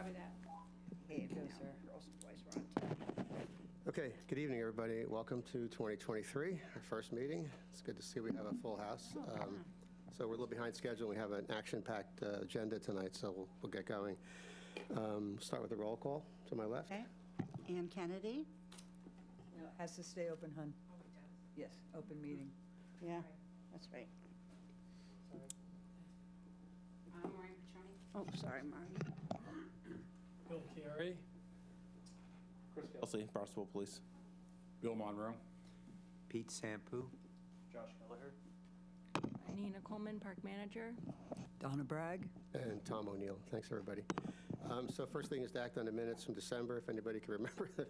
Copy that. Here you go, sir. Girls and boys were on time. Okay, good evening, everybody. Welcome to 2023, our first meeting. It's good to see we have a full house. So we're a little behind schedule. We have an action-packed agenda tonight, so we'll get going. Start with the roll call to my left. Okay. Ann Kennedy? No, it has to stay open, hun. Yes, open meeting. Yeah, that's right. Maureen Petroni. Oh, sorry, Marty. Bill Carey. Chris Kelsey, Barnstable Police. Bill Monroe. Pete Sampu. Josh Kelleher. Nina Coleman, Park Manager. Donna Bragg. And Tom O'Neill. Thanks, everybody. So first thing is to act on the minutes from December, if anybody can remember the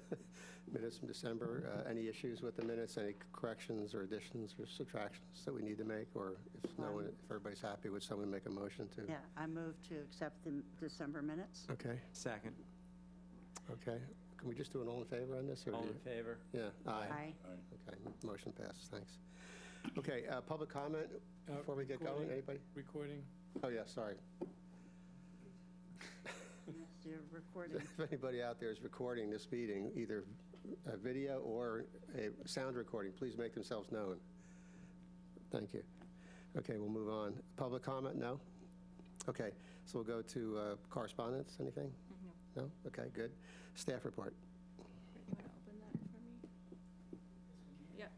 minutes from December. Any issues with the minutes, any corrections or additions or subtractions that we need to make? Or if everybody's happy, would someone make a motion to? Yeah, I move to accept the December minutes. Okay, Second. okay. Can we just do an all in favor on this? Or All do in you- favor? Yeah, aye. Aye. Okay, motion passes, thanks. Okay, public comment before we get going, Recording. anybody? Recording. Oh, yeah, sorry. Yes, you're recording. If anybody out there is recording this meeting, either a video or a sound recording, please make themselves known. Thank you. Okay, we'll move on. Public comment, no? Okay, so we'll go to correspondence, anything? No? Okay, good. Staff report. You want to open that for me? Yep.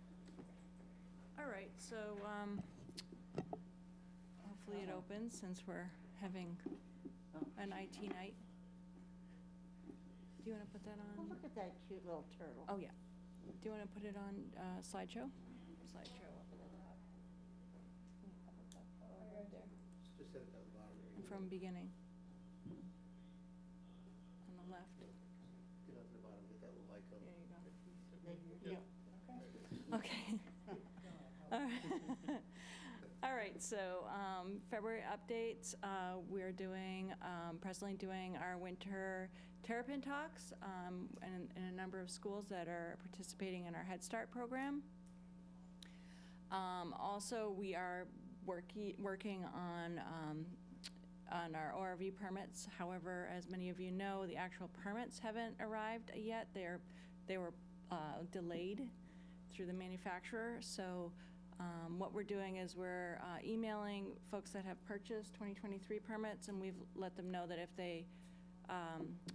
All right, so hopefully it opens since we're having an IT night. Do you want to put that Oh, on? look at that cute little turtle. Oh, yeah. Do you want to put it on slideshow? Slideshow up at the top. Right there. Just hit it down the bottom there. From beginning. On the left. Get up to the bottom, hit that little icon. There you go. Okay. All right. All right, so February updates, we're presently doing our winter Terrapin Talks in a number of schools that are participating in our Head Start program. Also, we are working on our ORV permits. However, as many of you know, the actual permits haven't arrived yet. They were delayed through the manufacturer. So what we're doing is we're emailing folks that have purchased 2023 permits, and we've let them know that if they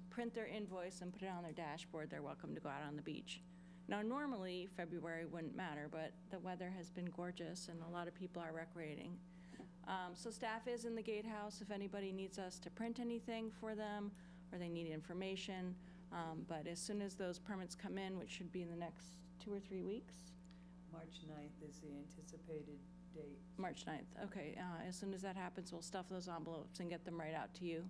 print their invoice and put it on their dashboard, they're welcome to go out on the beach. Now, normally, February wouldn't matter, but the weather has been gorgeous, and a lot of people are recreating. So staff is in the gatehouse if anybody needs us to print anything for them or they need information. But as soon as those permits come in, which should be in the next 2 or 3 weeks. March 9th is the anticipated date. March 9th, okay. As soon as that happens, we'll stuff those envelopes and get them right out to you.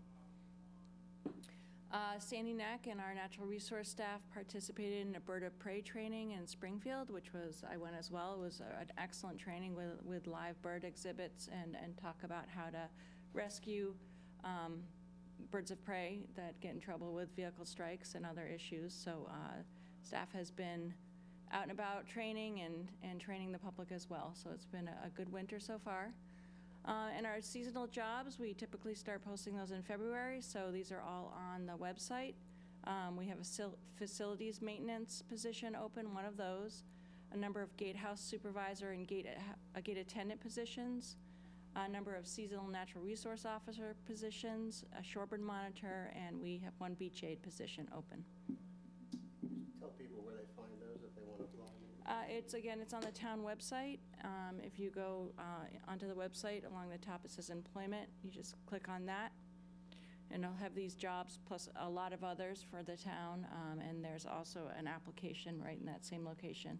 Sandy Neck and our natural resource staff participated in a bird of prey training in Springfield, which I went as well. It was an excellent training with live bird exhibits and talk about how to rescue birds of prey that get in trouble with vehicle strikes and other issues. So staff has been out and about training and training the public as well. So it's been a good winter so far. And our seasonal jobs, we typically start posting those in February, so these are all on the website. We have a facilities maintenance position open, one of those, a number of gatehouse supervisor and gate attendant positions, a number of seasonal natural resource officer positions, a shorebird monitor, and we have one beach aid position open. Tell people where they find those if they want to apply. It's on the town website. If you go onto the website, along the top it says employment. You just click on that, and it'll have these jobs plus a lot of others for the town, and there's also an application right in that same location.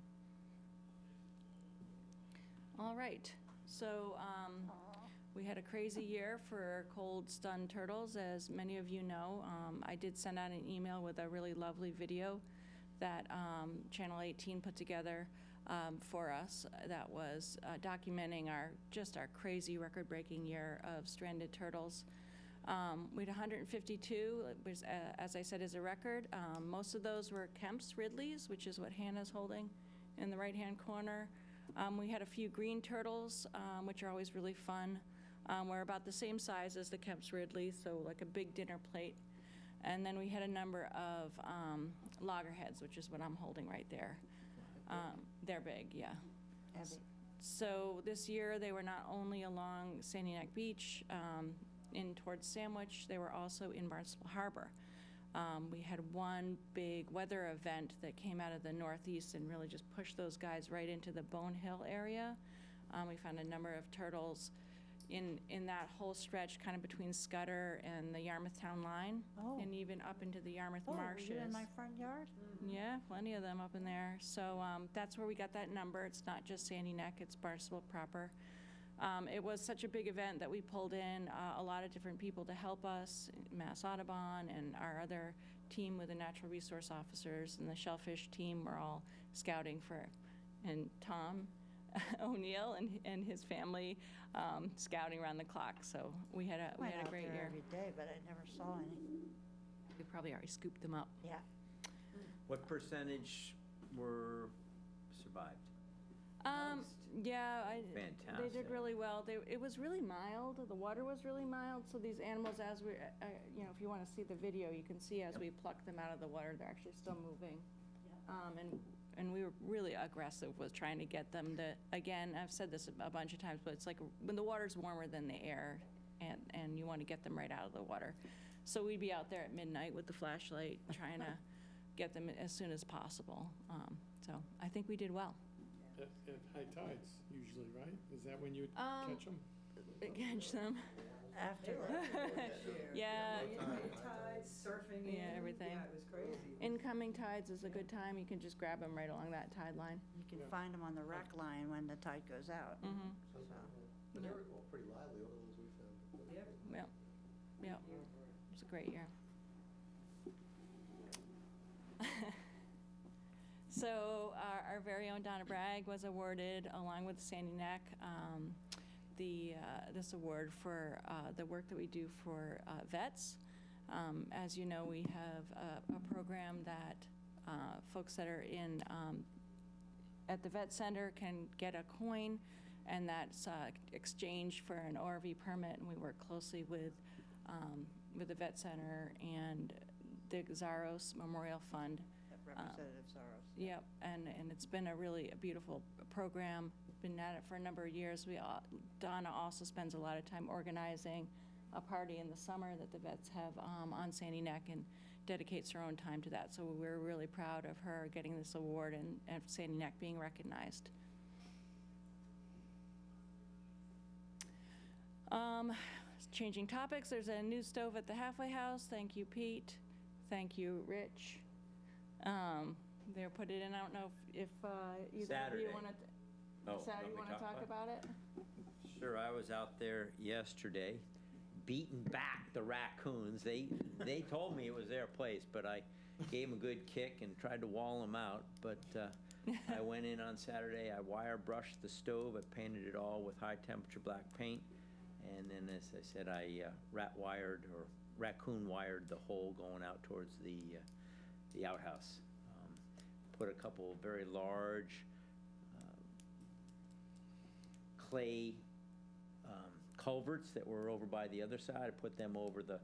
All right, so we had a crazy year for cold stunned turtles, as many of you know. I did send out an email with a really lovely video that Channel 18 put together for us that was documenting our crazy record-breaking year of stranded turtles. We had 152, which, as I said, is a record. Most of those were Kemp's Ridleys, which is what Hannah's holding in the right-hand corner. We had a few green turtles, which are always really fun. We're about the same size as the Kemp's Ridleys, so like a big dinner plate. And then we had a number of loggerheads, which is what I'm holding right there. They're big, yeah. Heavy. So this year, they were not only along Sandy Neck Beach in towards Sandwich, they were also in Barnstable Harbor. We had one big weather event that came out of the northeast and really just pushed those guys right into the Bone Hill area. We found a number of turtles in that whole stretch, kind of between Scudder and the Yarmouth Town line, Oh. and even up into the Yarmouth Oh, were marshes. you in my front yard? Yeah, plenty of them up in there. So that's where we got that number. It's not just Sandy Neck, it's Barnstable proper. It was such a big event that we pulled in a lot of different people to help us, Mass Audubon and our other team with the natural resource officers and the shellfish team were all scouting for, and Tom O'Neill and his family scouting around the clock. So we had a Went out great there year. every day, but I never saw any. We probably already scooped them up. Yeah. What percentage were survived? Yeah, they Fantastic. did really well. It was really mild. The water was really mild, so these animals, as we, if you want to see the video, you can see as we pluck them out of the water, they're actually still moving. And we were really aggressive with trying to get them to, again, I've said this a bunch of times, but it's like when the water's warmer than the air, and you want to get them right out of the water. So we'd be out there at midnight with the flashlight, trying to get them as soon as possible. So I think we did well. At high tides, usually, right? Is that when you catch them? Catch them. After, Yeah. Tides, surfing in. Yeah, everything. Yeah, it was crazy. Incoming tides is a good time. You can just grab them right along that tide line. you can find them on the wreck line when the tide goes out. Mm-hmm. So, But they were all pretty lively, all the ones we found. Yep. Yep. Yep. It was a great year. So our very own Donna Bragg was awarded, along with Sandy Neck, this award for the work that we do for vets. As you know, we have a program that folks that are in at the vet center can get a coin, and that's exchanged for an ORV permit. And we work closely with the vet center and the Zaros Memorial Fund. Representative Soros. Yep, and it's been a really beautiful program. Been at it for a number of years. Donna also spends a lot of time organizing a party in the summer that the vets have on Sandy Neck and dedicates her own time to that. So we're really proud of her getting this award and Sandy Neck being recognized. Changing topics, there's a new stove at the halfway house. Thank you, Pete. Thank you, Rich. They put it in. I don't know if either of Saturday. you want to. Oh, Saturday, let you me want to talk about it? Sure, I was out there yesterday, beating back the raccoons. They told me it was their place, but I gave them a good kick and tried to wall them out. But I went in on Saturday, I wire brushed the stove, I painted it all with high temperature black paint, and then, as I said, I raccoon wired the hole going out towards the outhouse. Put a couple of very large clay culverts that were over by the other side. I put them over the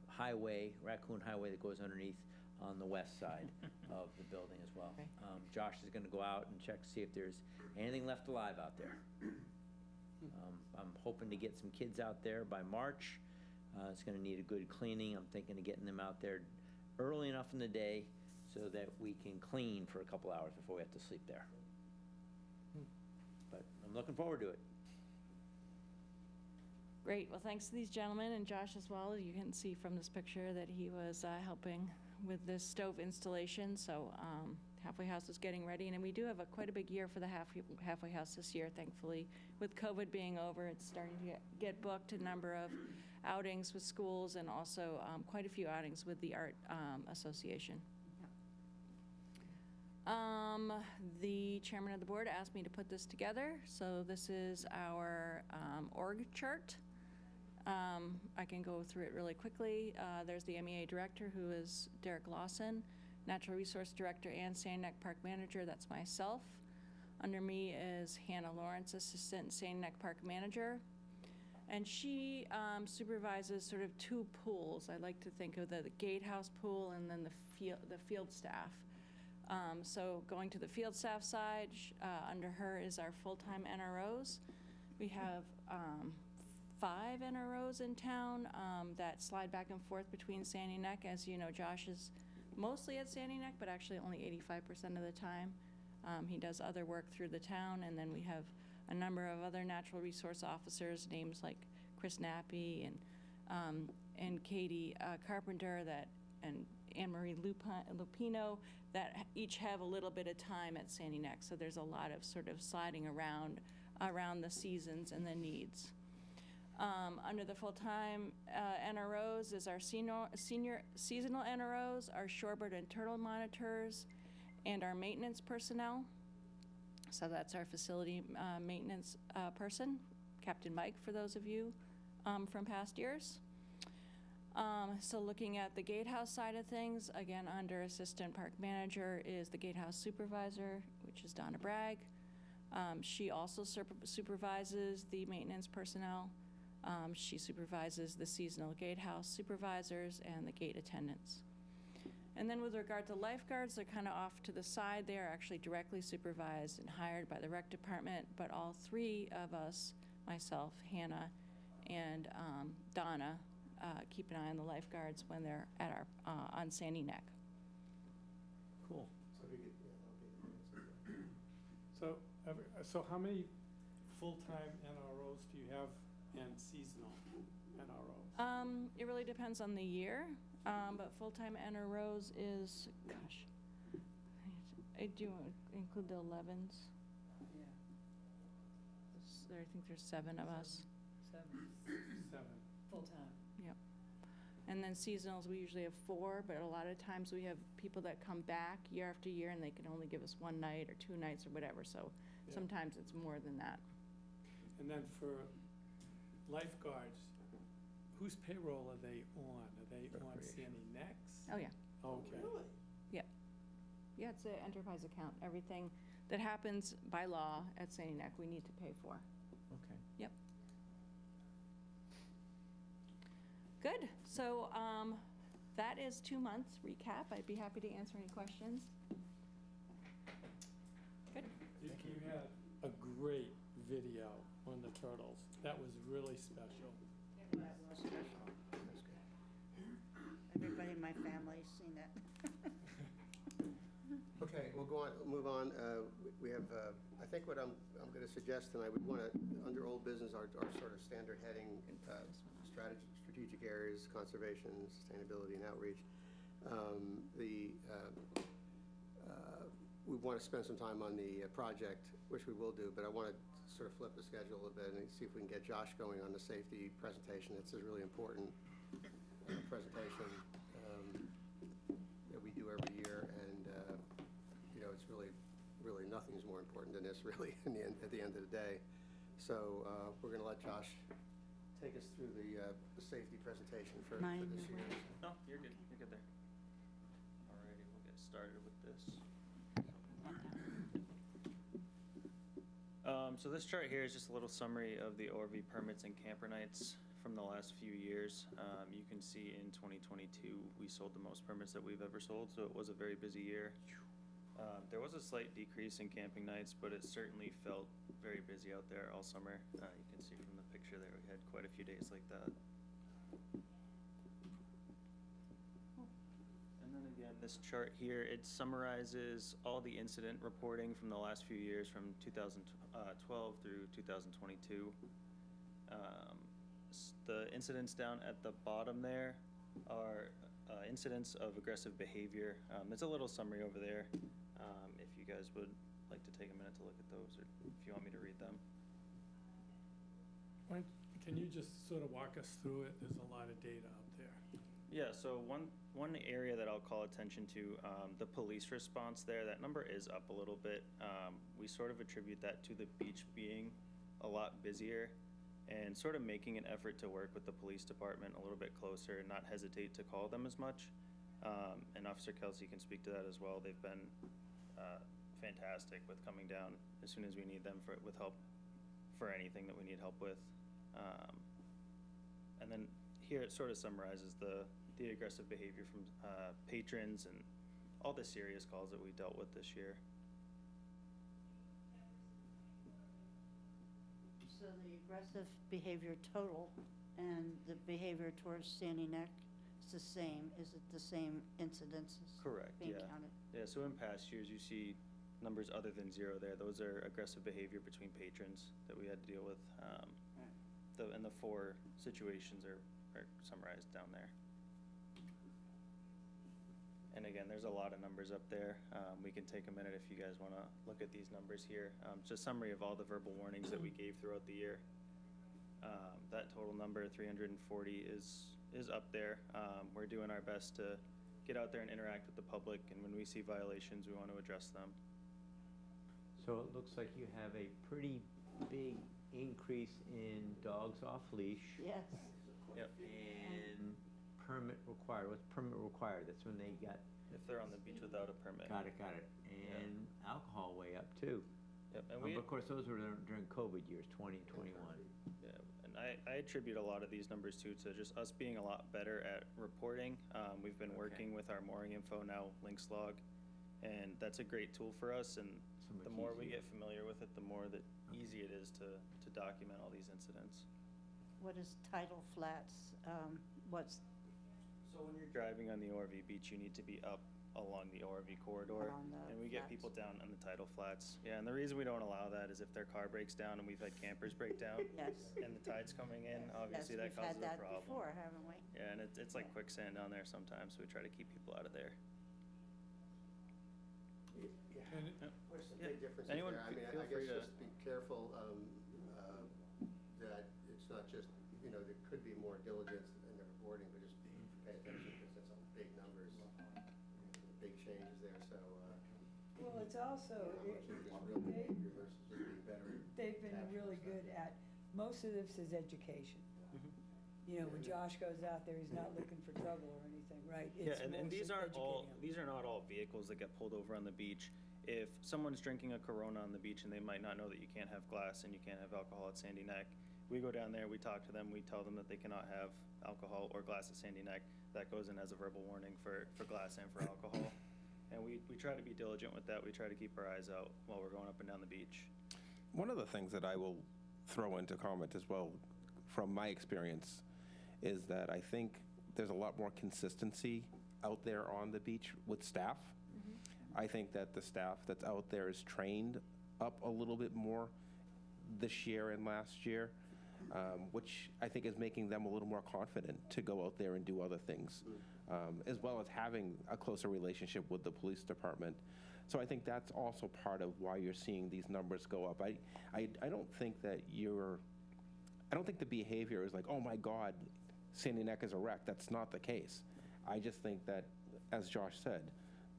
highway, raccoon highway that goes underneath on the west side of the building as well. Okay. Josh is going to go out and check to see if there's anything left alive out there. I'm hoping to get some kids out there by March. It's going to need a good cleaning. I'm thinking of getting them out there early enough in the day so that we can clean for a couple hours before we have to sleep there. But I'm looking forward to it. Great. Well, thanks to these gentlemen and Josh as well. You can see from this picture that he was helping with this stove installation. So Halfway House is getting ready, and we do have quite a big year for the Halfway House this year, thankfully. With COVID being over, it's starting to get booked, a number of outings with schools and also quite a few outings with the Art Association. The chairman of the board asked me to put this together. So this is our org chart. I can go through it really quickly. There's the MEA director, who is Derek Lawson, natural resource director and Sandy Neck Park manager. That's myself. Under me is Hannah Lawrence, assistant Sandy Neck Park manager. And she supervises sort of two pools. I like to think of the gatehouse pool and then the field staff. So going to the field staff side, under her is our full-time NROs. We have 5 NROs in town that slide back and forth between Sandy Neck. As you know, Josh is mostly at Sandy Neck, but actually only 85% of the time. He does other work through the town, and then we have a number of other natural resource officers, names like Chris Nappy and Katie Carpenter and Anne-Marie Lupino that each have a little bit of time at Sandy Neck. So there's a lot of sort of sliding around the seasons and the needs. Under the full-time NROs is our senior seasonal NROs, our shorebird and turtle monitors, and our maintenance personnel. So that's our facility maintenance person, Captain Mike, for those of you from past years. So looking at the gatehouse side of things, again, under assistant park manager is the gatehouse supervisor, which is Donna Bragg. She also supervises the maintenance personnel. She supervises the seasonal gatehouse supervisors and the gate attendants. And then with regard to lifeguards, they're kind of off to the side. They are actually directly supervised and hired by the rec department, but all 3 of us, myself, Hannah, and Donna, keep an eye on the lifeguards when they're at on Sandy Neck. Cool. So how many full-time NROs do you have and seasonal NROs? It really depends on the year, but full-time NROs is, gosh, I do include the 11s. Yeah. I think there's 7 of us. 7, 7. full-time. Yep. And then seasonals, we usually have 4, but a lot of times we have people that come back year after year and they can only give us 1 night or 2 nights or whatever, so Yeah. sometimes it's more than that. And then for lifeguards, whose payroll are they on? Are they on Sandy Neck's? Oh, yeah. Okay. Really? Yeah, it's an enterprise account. Everything that happens by law at Sandy Neck, we need to pay for. Okay. Yep. Good. So that is 2 months recap. I'd be happy to answer any questions. Good. You had a great video on the turtles. That was really special. That was special. Everybody in my family's seen it. Okay, we'll move on. We have, I think what I'm going to suggest tonight, we want to, under old business, our sort of standard heading, strategic areas, conservation, sustainability, and outreach. We want to spend some time on the project, which we will do, but I want to sort of flip the schedule a bit and see if we can get Josh going on the safety presentation. It's a really important presentation that we do every year, and it's really nothing's more important than this, really, at the end of the day. So we're going to let Josh take us through the safety presentation for this year. No, you're good. You're good there. Alrighty, we'll get started with this. So this chart here is just a little summary of the ORV permits and camper nights from the last few years. You can see in 2022 we sold the most permits that we've ever sold, so it was a very busy year. There was a slight decrease in camping nights, but it certainly felt very busy out there all summer. You can see from the picture there we had quite a few days like that. And then again, this chart here, it summarizes all the incident reporting from the last few years from 2012 through 2022. The incidents down at the bottom there are incidents of aggressive behavior. There's a little summary over there if you guys would like to take a minute to look at those, or if you want me to read them. Can you just sort of walk us through it? There's a lot of data up there. Yeah, so one area that I'll call attention to, the police response there, that number is up a little bit. We sort of attribute that to the beach being a lot busier and sort of making an effort to work with the police department a little bit closer and not hesitate to call them as much. And Officer Kelsey can speak to that as well. They've been fantastic with coming down as soon as we need them with help for anything that we need help with. And then here it sort of summarizes the aggressive behavior from patrons and all the serious calls that we dealt with this year. So the aggressive behavior total and the behavior towards Sandy Neck is the same? Is it the same incidences? Correct, Being yeah. counted? Yeah, so in past years, you see numbers other than 0 there. Those are aggressive behavior between patrons that we had to deal with. And the 4 situations are summarized down there. And again, there's a lot of numbers up there. We can take a minute if you guys want to look at these numbers here. Just summary of all the verbal warnings that we gave throughout the year. That total number, 340, is up there. We're doing our best to get out there and interact with the public, and when we see violations, we want to address them. So it looks like you have a pretty big increase in dogs off leash. Yes. Yep. And permit required. What's permit required? That's when they got. If they're on the beach without a permit. Got it. And alcohol way up too. Yep. And But of course, those were during COVID years, 20 and 21. Yeah, and I attribute a lot of these numbers too to just us being a lot better at reporting. We've been working with our mooring info now, Links Log, and that's a great tool for us. And So much the more we easier. get familiar with it, the more that easy it is to document all these incidents. What is tidal flats? What's So when you're driving on the ORV beach, you need to be up along the ORV corridor, On the and we get flats. people down on the tidal flats. Yeah, and the reason we don't allow that is if their car breaks down, and we've had campers break down, Yes. and the tide's coming in, obviously that Yes, we've had causes a that problem. before, haven't we? Yeah, and it's like quicksand down there sometimes, so we try to keep people out of there. And What's the Yeah. big difference Anyone there? I mean, feel I free guess to- just be careful that it's not just, there could be more diligence in the reporting, but just pay attention because that's some big numbers, big changes there, so. Well, it's also, How much is just real behavior versus just being better? they've been capturing really stuff. good at, most of this is education. When Josh goes out there, he's not looking for trouble or anything, right? Yeah, It's and mostly these aren't all, educating 'em. these are not all vehicles that get pulled over on the beach. If someone's drinking a Corona on the beach and they might not know that you can't have glass and you can't have alcohol at Sandy Neck, we go down there, we talk to them, we tell them that they cannot have alcohol or glass at Sandy Neck. That goes in as a verbal warning for glass and for alcohol. And we try to be diligent with that. We try to keep our eyes out while we're going up and down the beach. One of the things that I will throw into comment as well, from my experience, is that I think there's a lot more consistency out there on the beach with staff. I think that the staff that's out there is trained up a little bit more this year and last year, which I think is making them a little more confident to go out there and do other things, as well as having a closer relationship with the police department. So I think that's also part of why you're seeing these numbers go up. I don't think that I don't think the behavior is like, oh my God, Sandy Neck is a wreck. That's not the case. I just think that, as Josh said,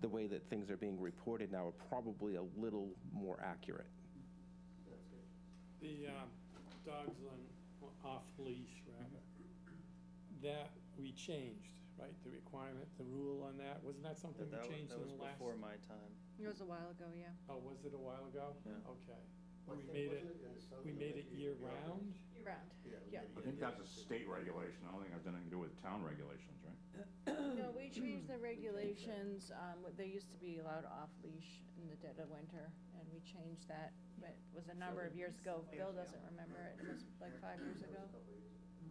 the way that things are being reported now are probably a little more accurate. That's good. the dogs on off leash, rather, that we changed, right? The requirement, the rule on that, wasn't that something we changed That in was the last? before my time. It was a while ago, yeah. Oh, was it a while ago? Yeah. Okay. Well, I We think made wasn't it, in the summer, we made it maybe year the others? round? Year-round. Yeah. we Yeah. made it I think year that's a round. state regulation. I don't think it has anything to do with town regulations, right? No, we changed the regulations. They used to be allowed off-leash in the dead of winter, and we changed that. But it was a number of years ago. Bill doesn't remember it. It was like 5 years ago.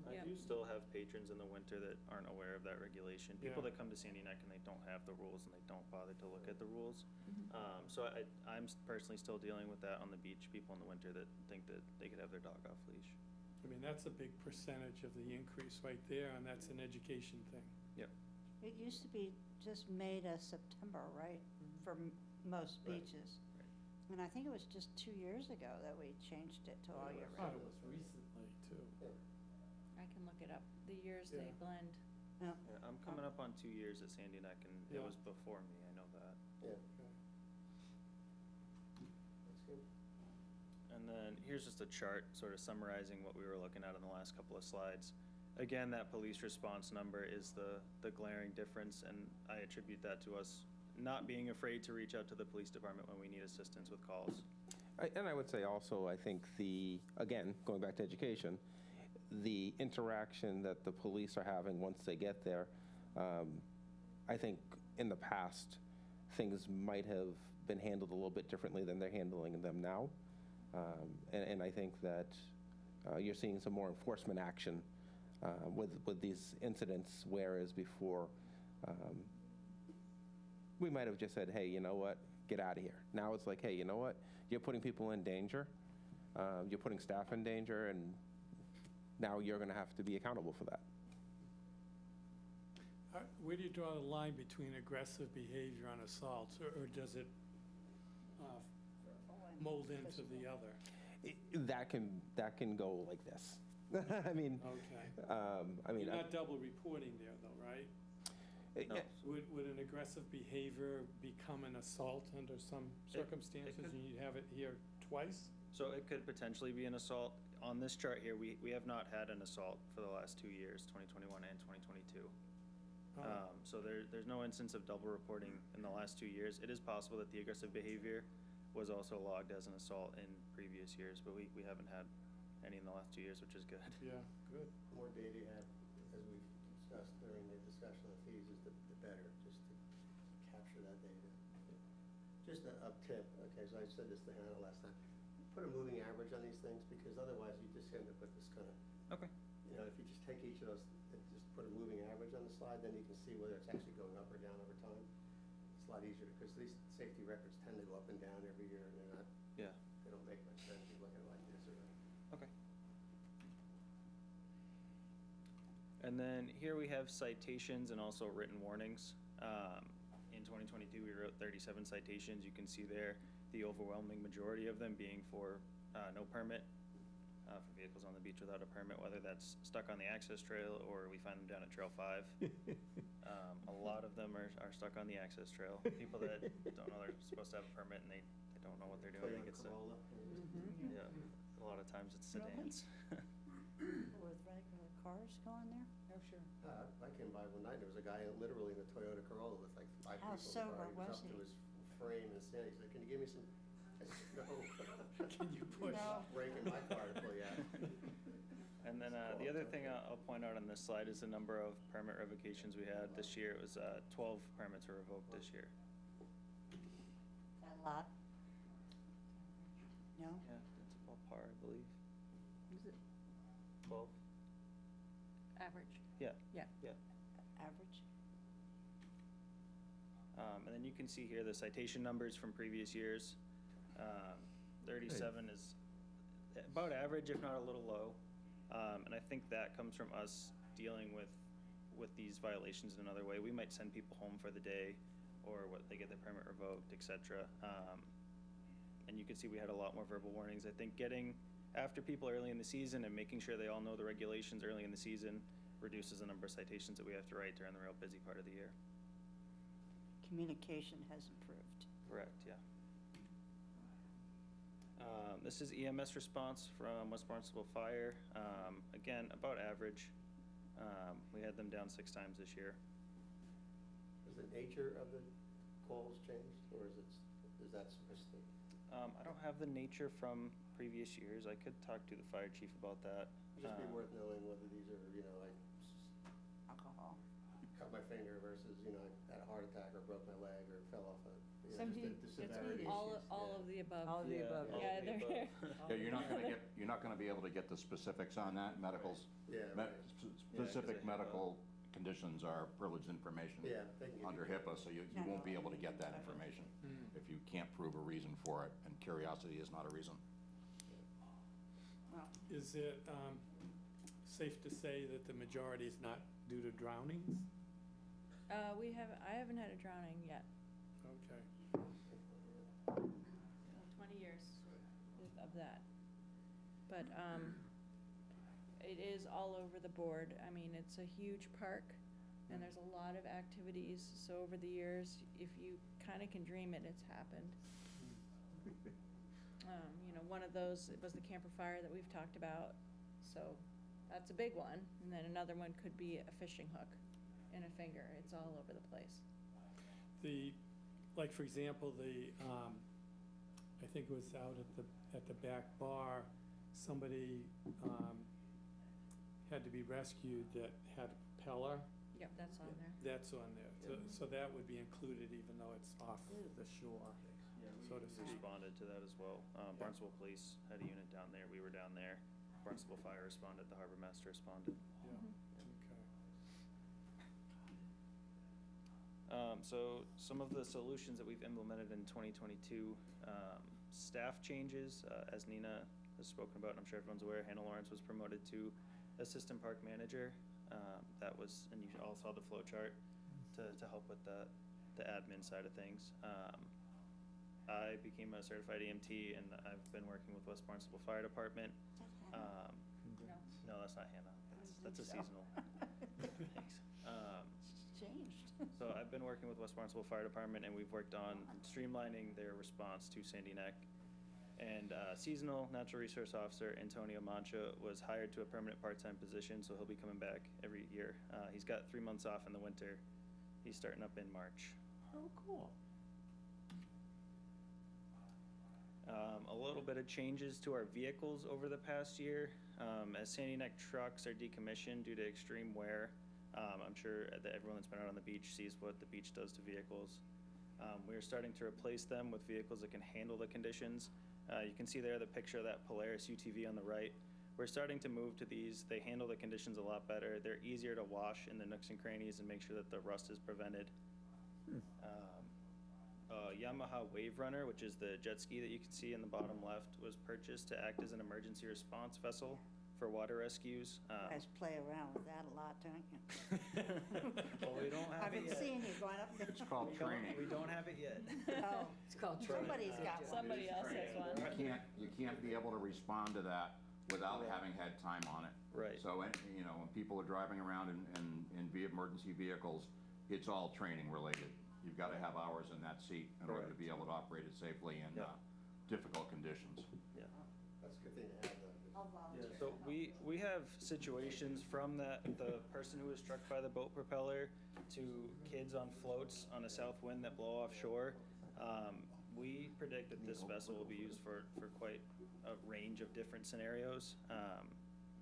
I Yeah. do still have patrons in the winter that aren't aware of that regulation. People Yeah. that come to Sandy Neck and they don't have the rules and they don't bother to look at the rules. Mm-hmm. So I'm personally still dealing with that on the beach, people in the winter that think that they could have their dog off leash. I mean, that's a big percentage of the increase right there, and that's an education thing. Yep. It used to be just May to September, right, for most Right. beaches. And I think it was just 2 years ago that we changed it to all year I thought round. it was recently, too. I can look it up. The years they Yeah. blend. Yeah. Yeah, I'm coming up on 2 years at Sandy Neck and it Yeah. was before me, I know that. Yeah, Okay. that's good. And then here's just a chart sort of summarizing what we were looking at in the last couple of slides. Again, that police response number is the glaring difference, and I attribute that to us not being afraid to reach out to the police department when we need assistance with calls. And I would say also, I think again, going back to education, the interaction that the police are having once they get there, I think in the past, things might have been handled a little bit differently than they're handling them now. And I think that you're seeing some more enforcement action with these incidents, whereas before, we might have just said, hey, you know what, get out of here. Now it's like, hey, you know what, you're putting people in danger, you're putting staff in danger, and now you're going to have to be accountable for that. Where do you draw the line between aggressive behavior and assaults, or does it mold into the other? That can go like this. I mean, Okay. You're not double reporting there, though, right? No. Would an aggressive behavior become an assault under some circumstances, could. and you'd have it here twice? So it could potentially be an assault. On this chart here, we have not had an assault for the last 2 years, 2021 and 2022. So there's no instance of double reporting in the last 2 years. It is possible that the aggressive behavior was also logged as an assault in previous years, but we haven't had any in the last 2 years, which is good. Yeah, good. The more data you have, as we've discussed during the discussion of fees, is the better, just to capture that data. Just a tip, okay, so I said this to Hannah last time. Put a moving average on these things, because otherwise you just end up with this kind of, Okay. you know, if you just take each of those and just put a moving average on the slide, then you can see whether it's actually going up or down over time. It's a lot easier, because these safety records tend to go up and down every year, and they're not, Yeah. they don't make much sense if you look at it like this or that. Okay. And then here we have citations and also written warnings. In 2022, we wrote 37 citations. You can see there the overwhelming majority of them being for no permit, for vehicles on the beach without a permit, whether that's stuck on the access trail or we find them down at Trail 5. A lot of them are stuck on the access trail. People that don't know they're supposed to have a permit and they don't know what they're doing. They get stuck. Corolla. Yeah, a lot of times it's sedans. With regular cars going there? Oh, sure. I came by one night, and there was a guy literally in a Toyota Corolla with like 5 How people in the car. sober He was was up he? to his frame and standing. He said, "Can you give me some?" I said, "No." Can you push? No. Breaking my car to pull you out. And then the other thing I'll point out on this slide is the number of permit revocations we had this year. It was 12 permits were revoked this year. A lot? No? Yeah, that's about par, I believe. Is it 12? average? Yeah. Yeah. Yeah. Average? And then you can see here the citation numbers from previous years. 37 is about average, if not a little low. And I think that comes from us dealing with these violations in another way. We might send people home for the day, or what they get their permit revoked, etc. And you can see we had a lot more verbal warnings. I think getting after people early in the season and making sure they all know the regulations early in the season reduces the number of citations that we have to write during the real busy part of the year. Communication has improved. Correct, yeah. This is EMS response from West Barnstable Fire. Again, about average. We had them down 6 times this year. Has the nature of the calls changed, or is that sophisticated? I don't have the nature from previous years. I could talk to the fire chief about that. It'd just be worth knowing whether these are, you know, like Alcohol. cut my finger versus, you know, I had a heart attack or broke my leg or fell off a, you know, Something- just the severity All issues, all yeah. of the above. All of the above. all Yeah, of the they're- above. Yeah, you're not gonna be able to get the specifics on that. Medicals, Yeah, me- right. specific HIPAA. medical conditions are privileged information Yeah, they can give under you- HIPAA, so you won't be able to get that information if you can't prove a reason for it, and curiosity is not a reason. Well, Is it safe to say that the majority is not due to drownings? I haven't had a drowning yet. Okay. 20 years of that. But it is all over the board. I mean, it's a huge park, and there's a lot of activities. So over the years, if you kind of can dream it, it's happened. You know, one of those was the camper fire that we've talked about. So that's a big one. And then another one could be a fishing hook in a finger. It's all over the place. Like, for example, I think it was out at the back bar, somebody rescued that had a propeller, Yep, that's on there. that's on there. So that would be included even though it's off the shore, so to We speak. responded to that as well. Barnstable Police had a unit down there, we were down there. Barnstable Fire responded, the harbor master responded. Yeah, okay. So some of the solutions that we've implemented in 2022, staff changes, as Nina has spoken about, and I'm sure everyone's aware, Hannah Lawrence was promoted to Assistant Park Manager. That was, and you all saw the flow chart to help with the admin side of things. I became a certified EMT, and I've been working with West Barnstable Fire Department. No, that's not Hannah. That's a seasonal. Thanks. Changed. So I've been working with West Barnstable Fire Department, and we've worked on streamlining their response to Sandy Neck. And seasonal natural resource officer Antonio Mancha was hired to a permanent part-time position, so he'll be coming back every year. He's got 3 months off in the winter. He's starting up in March. Oh, cool. A little bit of changes to our vehicles over the past year. As Sandy Neck trucks are decommissioned due to extreme wear, I'm sure that everyone that's been out on the beach sees what the beach does to vehicles. We're starting to replace them with vehicles that can handle the conditions. You can see there the picture of that Polaris UTV on the right. We're starting to move to these. They handle the conditions a lot better. They're easier to wash in the nooks and crannies and make sure that the rust is prevented. Yamaha Wave Runner, which is the jet ski that you can see in the bottom left, was purchased to act as an emergency response vessel for water rescues. You guys play around with that a lot, don't you? Well, we don't have I've it been yet. seeing you going up there. It's called training. We don't have it yet. Oh, It's called training. somebody's got one. Somebody else has one. You can't be able to respond to that without having had time on it. Right. So, you know, when people are driving around in emergency vehicles, it's all training related. You've got to have hours in that seat in order to Correct. be able to operate it safely in Yep. difficult conditions. Yeah. That's a good thing to have, though. I'll volunteer. So we have situations from the person who was struck by the boat propeller to kids on floats on a south wind that blow offshore. We predict that this vessel will be used for quite a range of different scenarios.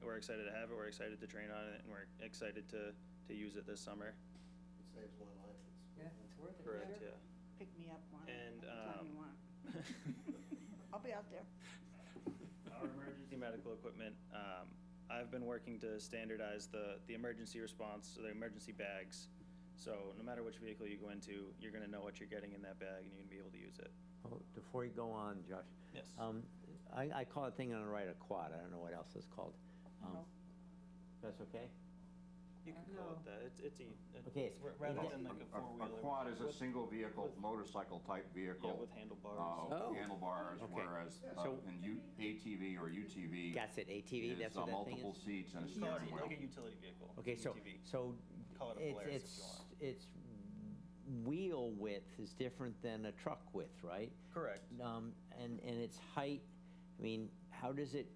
We're excited to have it, we're excited to train on it, and we're excited to use it this summer. It saves one life. Yeah, it's worth it. Correct, Sure. yeah. Pick me up one And, anytime you want. I'll be out there. Our emergency medical equipment, I've been working to standardize the emergency response, so the emergency bags. So no matter which vehicle you go into, you're gonna know what you're getting in that bag and you're gonna be able to use it. Oh, before you go on, Josh. Yes. I call a thing on the right a quad. I don't know what else it's called. No. That's okay? You can call it that. Okay, Rather it- than like a A four-wheeler. quad is a with- single vehicle, motorcycle type Yeah, vehicle. with handlebars. Oh. Handlebars, Okay. whereas So- an ATV or UTV That's it, ATV, is that's what that thing multiple is? seats and a Call it steering like a wheel. utility vehicle. Okay, so, UTV. so Call it a Polaris if you want. it's wheel width is different than a truck width, right? Correct. And its height, I mean, how does it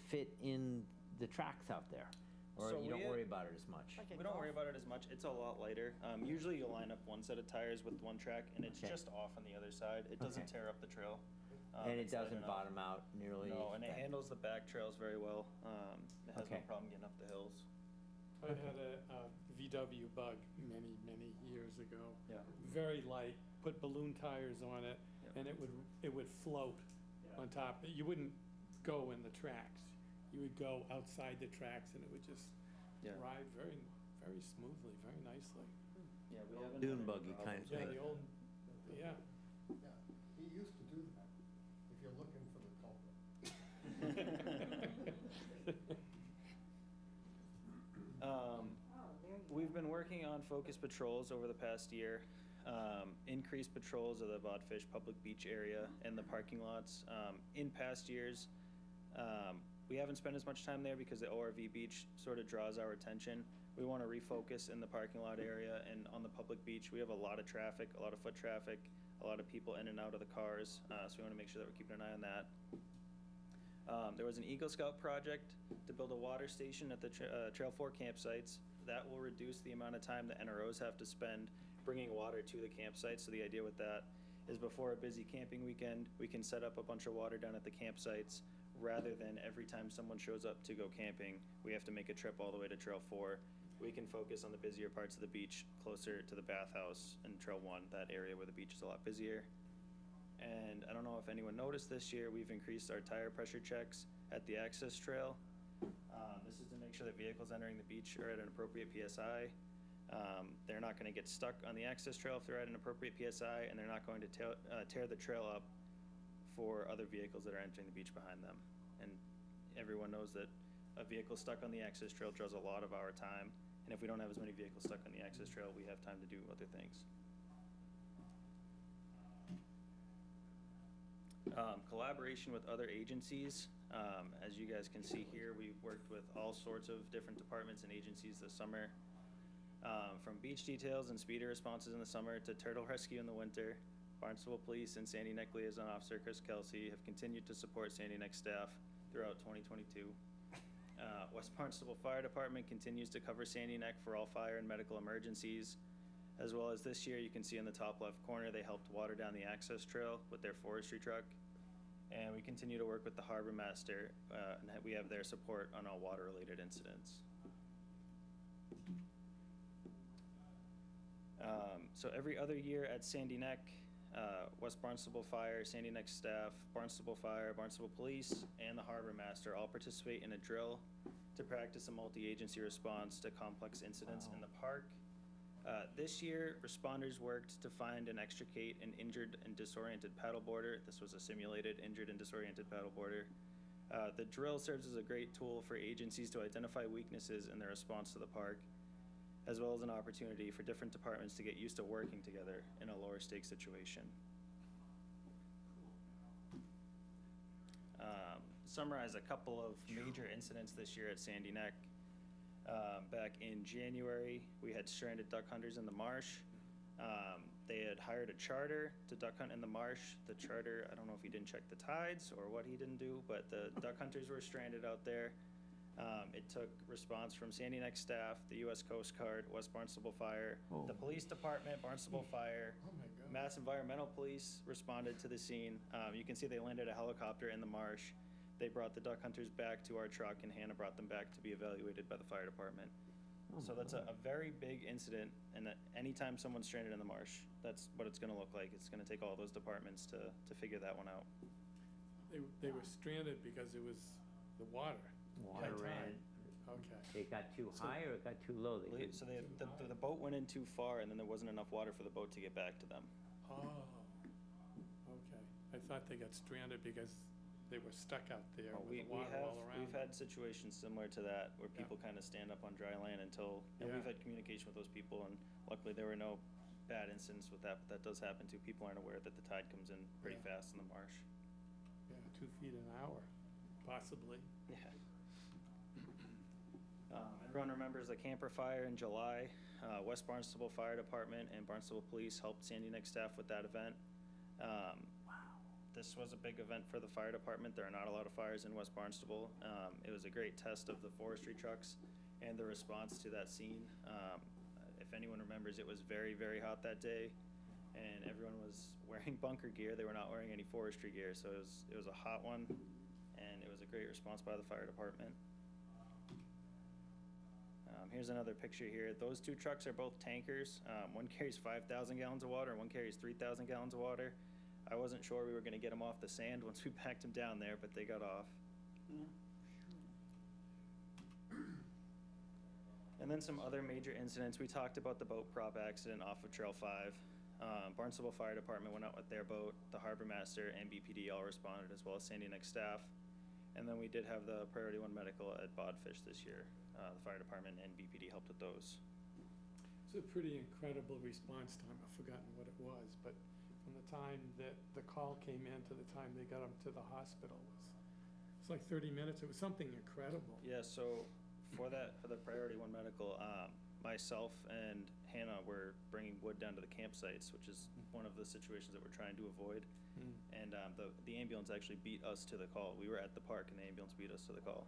fit in the tracks out there? Or So you don't we- worry about it as much? Like a We don't worry golf. about it as much. It's a lot lighter. Usually you'll line up one set of tires with one track and it's Okay. just off on the other side. It doesn't Okay. tear up the trail. And it it's light doesn't enough. bottom out nearly? No, and it handles the back trails very well. It has no Okay. problem getting up the hills. I had a VW Bug many, many years ago. Yeah. Very light, put balloon tires on it, Yep. and it would float on top. You wouldn't go in the tracks. You would go outside the tracks, and it would just Yeah. ride very, very smoothly, very nicely. Yeah, we haven't. Dune had any buggy kind problems. of Yeah, thing. the old, yeah. Yeah, he used to do that, if you're looking for the culprit. Oh, there you We've go. been working on focus patrols over the past year. Increased patrols of the Bodfish public beach area and the parking lots. In past years, we haven't spent as much time there because the ORV beach sort of draws our attention. We want to refocus in the parking lot area and on the public beach. We have a lot of traffic, a lot of foot traffic, a lot of people in and out of the cars. So we want to make sure that we're keeping an eye on that. There was an Eagle Scout project to build a water station at the Trail 4 campsites. That will reduce the amount of time the NROs have to spend bringing water to the campsite. So the idea with that is before a busy camping weekend, we can set up a bunch of water down at the campsites, rather than every time someone shows up to go camping, we have to make a trip all the way to Trail 4. We can focus on the busier parts of the beach closer to the bathhouse and Trail 1, that area where the beach is a lot busier. And I don't know if anyone noticed this year, we've increased our tire pressure checks at the access trail. This is to make sure that vehicles entering the beach are at an appropriate PSI. They're not going to get stuck on the access trail if they're at an appropriate PSI, and they're not going to tear the trail up for other vehicles that are entering the beach behind them. And everyone knows that a vehicle stuck on the access trail draws a lot of our time, and if we don't have as many vehicles stuck on the access trail, we have time to do other things. Collaboration with other agencies. As you guys can see here, we've worked with all sorts of different departments and agencies this summer. From beach details and speeder responses in the summer to turtle rescue in the winter, Barnstable Police and Sandy Neck Liaison Officer Chris Kelsey have continued to support Sandy Neck staff throughout 2022. West Barnstable Fire Department continues to cover Sandy Neck for all fire and medical emergencies. As well as this year, you can see in the top left corner, they helped water down the access trail with their forestry truck. And we continue to work with the harbor master, and we have their support on all water-related incidents. So every other year at Sandy Neck, West Barnstable Fire, Sandy Neck staff, Barnstable Fire, Barnstable Police, and the harbor master all participate in a drill to practice a multi-agency response to complex incidents in the park. This year, responders worked to find and extricate an injured and disoriented paddleboarder. This was a simulated injured and disoriented paddleboarder. The drill serves as a great tool for agencies to identify weaknesses in their response to the park, as well as an opportunity for different departments to get used to working together in a lower stake situation. Summarize a couple of major incidents this year at Sandy Neck. Back in January, we had stranded duck hunters in the marsh. They had hired a charter to duck hunt in the marsh. The charter, I don't know if he didn't check the tides or what he didn't do, but the duck hunters were stranded out there. It took response from Sandy Neck staff, the U.S. Coast Guard, West Barnstable Fire, the police department, Barnstable Fire, Mass Environmental Police responded to the scene. You can see they landed a helicopter in the marsh. They brought the duck hunters back to our truck, and Hannah brought them back to be evaluated by the fire department. So that's a very big incident, and that anytime someone's stranded in the marsh, that's what it's gonna look like. It's gonna take all those departments to figure that one out. They were stranded because it was the water. Water High ran. tide. Okay. It got too high or it got too low? They couldn't- So the boat went in too far, and then there wasn't enough water for the boat to get back to them. Oh, okay. I thought they got stranded because they were stuck out there with the water all around. We've had situations similar to that where people kind of stand up on dry land until, and we've had communication with those people, and luckily there were no bad incidents with that, but that does happen too. People aren't aware that the tide comes in pretty fast in the marsh. Yeah, 2 feet an hour, possibly. Yeah. Everyone remembers the camper fire in July. West Barnstable Fire Department and Barnstable Police helped Sandy Neck staff with that event. This was a big event for the fire department. There are not a lot of fires in West Barnstable. It was a great test of the forestry trucks and the response to that scene. If anyone remembers, it was very, very hot that day, and everyone was wearing bunker gear. They were not wearing any forestry gear, so it was a hot one, and it was a great response by the fire department. Here's another picture here. Those two trucks are both tankers. One carries 5,000 gallons of water, and one carries 3,000 gallons of water. I wasn't sure we were going to get them off the sand once we packed them down there, but they got off. And then some other major incidents. We talked about the boat prop accident off of Trail 5. Barnstable Fire Department went out with their boat. The harbor master and BPD all responded, as well as Sandy Neck staff. And then we did have the Priority 1 medical at Bodfish this year. The fire department and BPD helped with those. It's a pretty incredible response time. I've forgotten what it was, but from the time that the call came in to the time they got them to the hospital, it's like 30 minutes. It was something incredible. Yeah, so for the Priority 1 medical, myself and Hannah were bringing wood down to the campsites, which is one of the situations that we're trying to avoid. And the ambulance actually beat us to the call. We were at the park and the ambulance beat us to the call.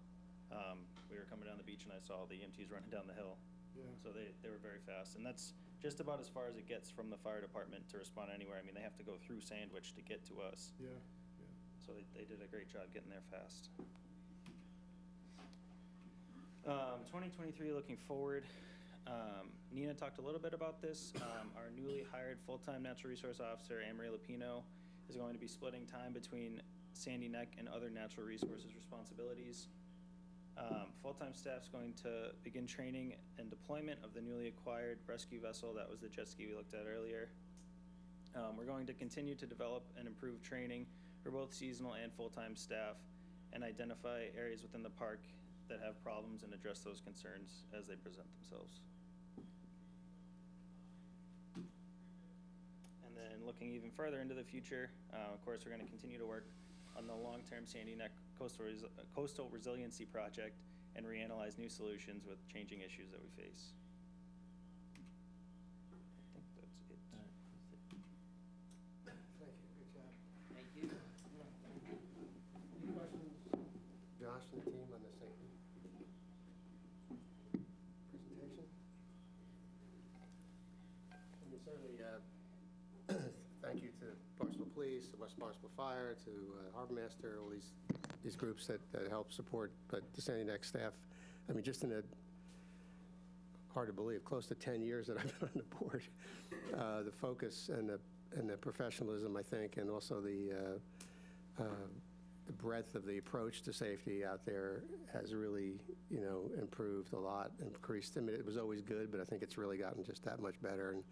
We were coming down the beach and I saw the EMTs running down the hill. Yeah. So they were very fast. And that's just about as far as it gets from the fire department to respond anywhere. I mean, they have to go through Sandwich to get to us. Yeah. So they did a great job getting there fast. 2023, looking forward. Nina talked a little bit about this. Our newly hired full-time natural resource officer, Anne-Marie Lapino, is going to be splitting time between Sandy Neck and other natural resources responsibilities. Full-time staff's going to begin training and deployment of the newly acquired rescue vessel. That was the jet ski we looked at earlier. We're going to continue to develop and improve training for both seasonal and full-time staff and identify areas within the park that have problems and address those concerns as they present themselves. And then looking even further into the future, of course, we're going to continue to work on the long-term Sandy Neck Coastal Resiliency Project and reanalyze new solutions with changing issues that we face. I think that's it. Thank you, good job. Thank you. Any questions, Josh and the team, on this thing? Presentation? I mean, certainly, thank you to Barnstable Police, to West Barnstable Fire, to Harbor Master, all these groups that help support the Sandy Neck staff. I mean, just in a, hard to believe, close to 10 years that I've been on the board, the focus and the professionalism, I think, and also the breadth of the approach to safety out there has really, improved a lot, increased. I mean, it was always good, but I think it's really gotten just that much better. And,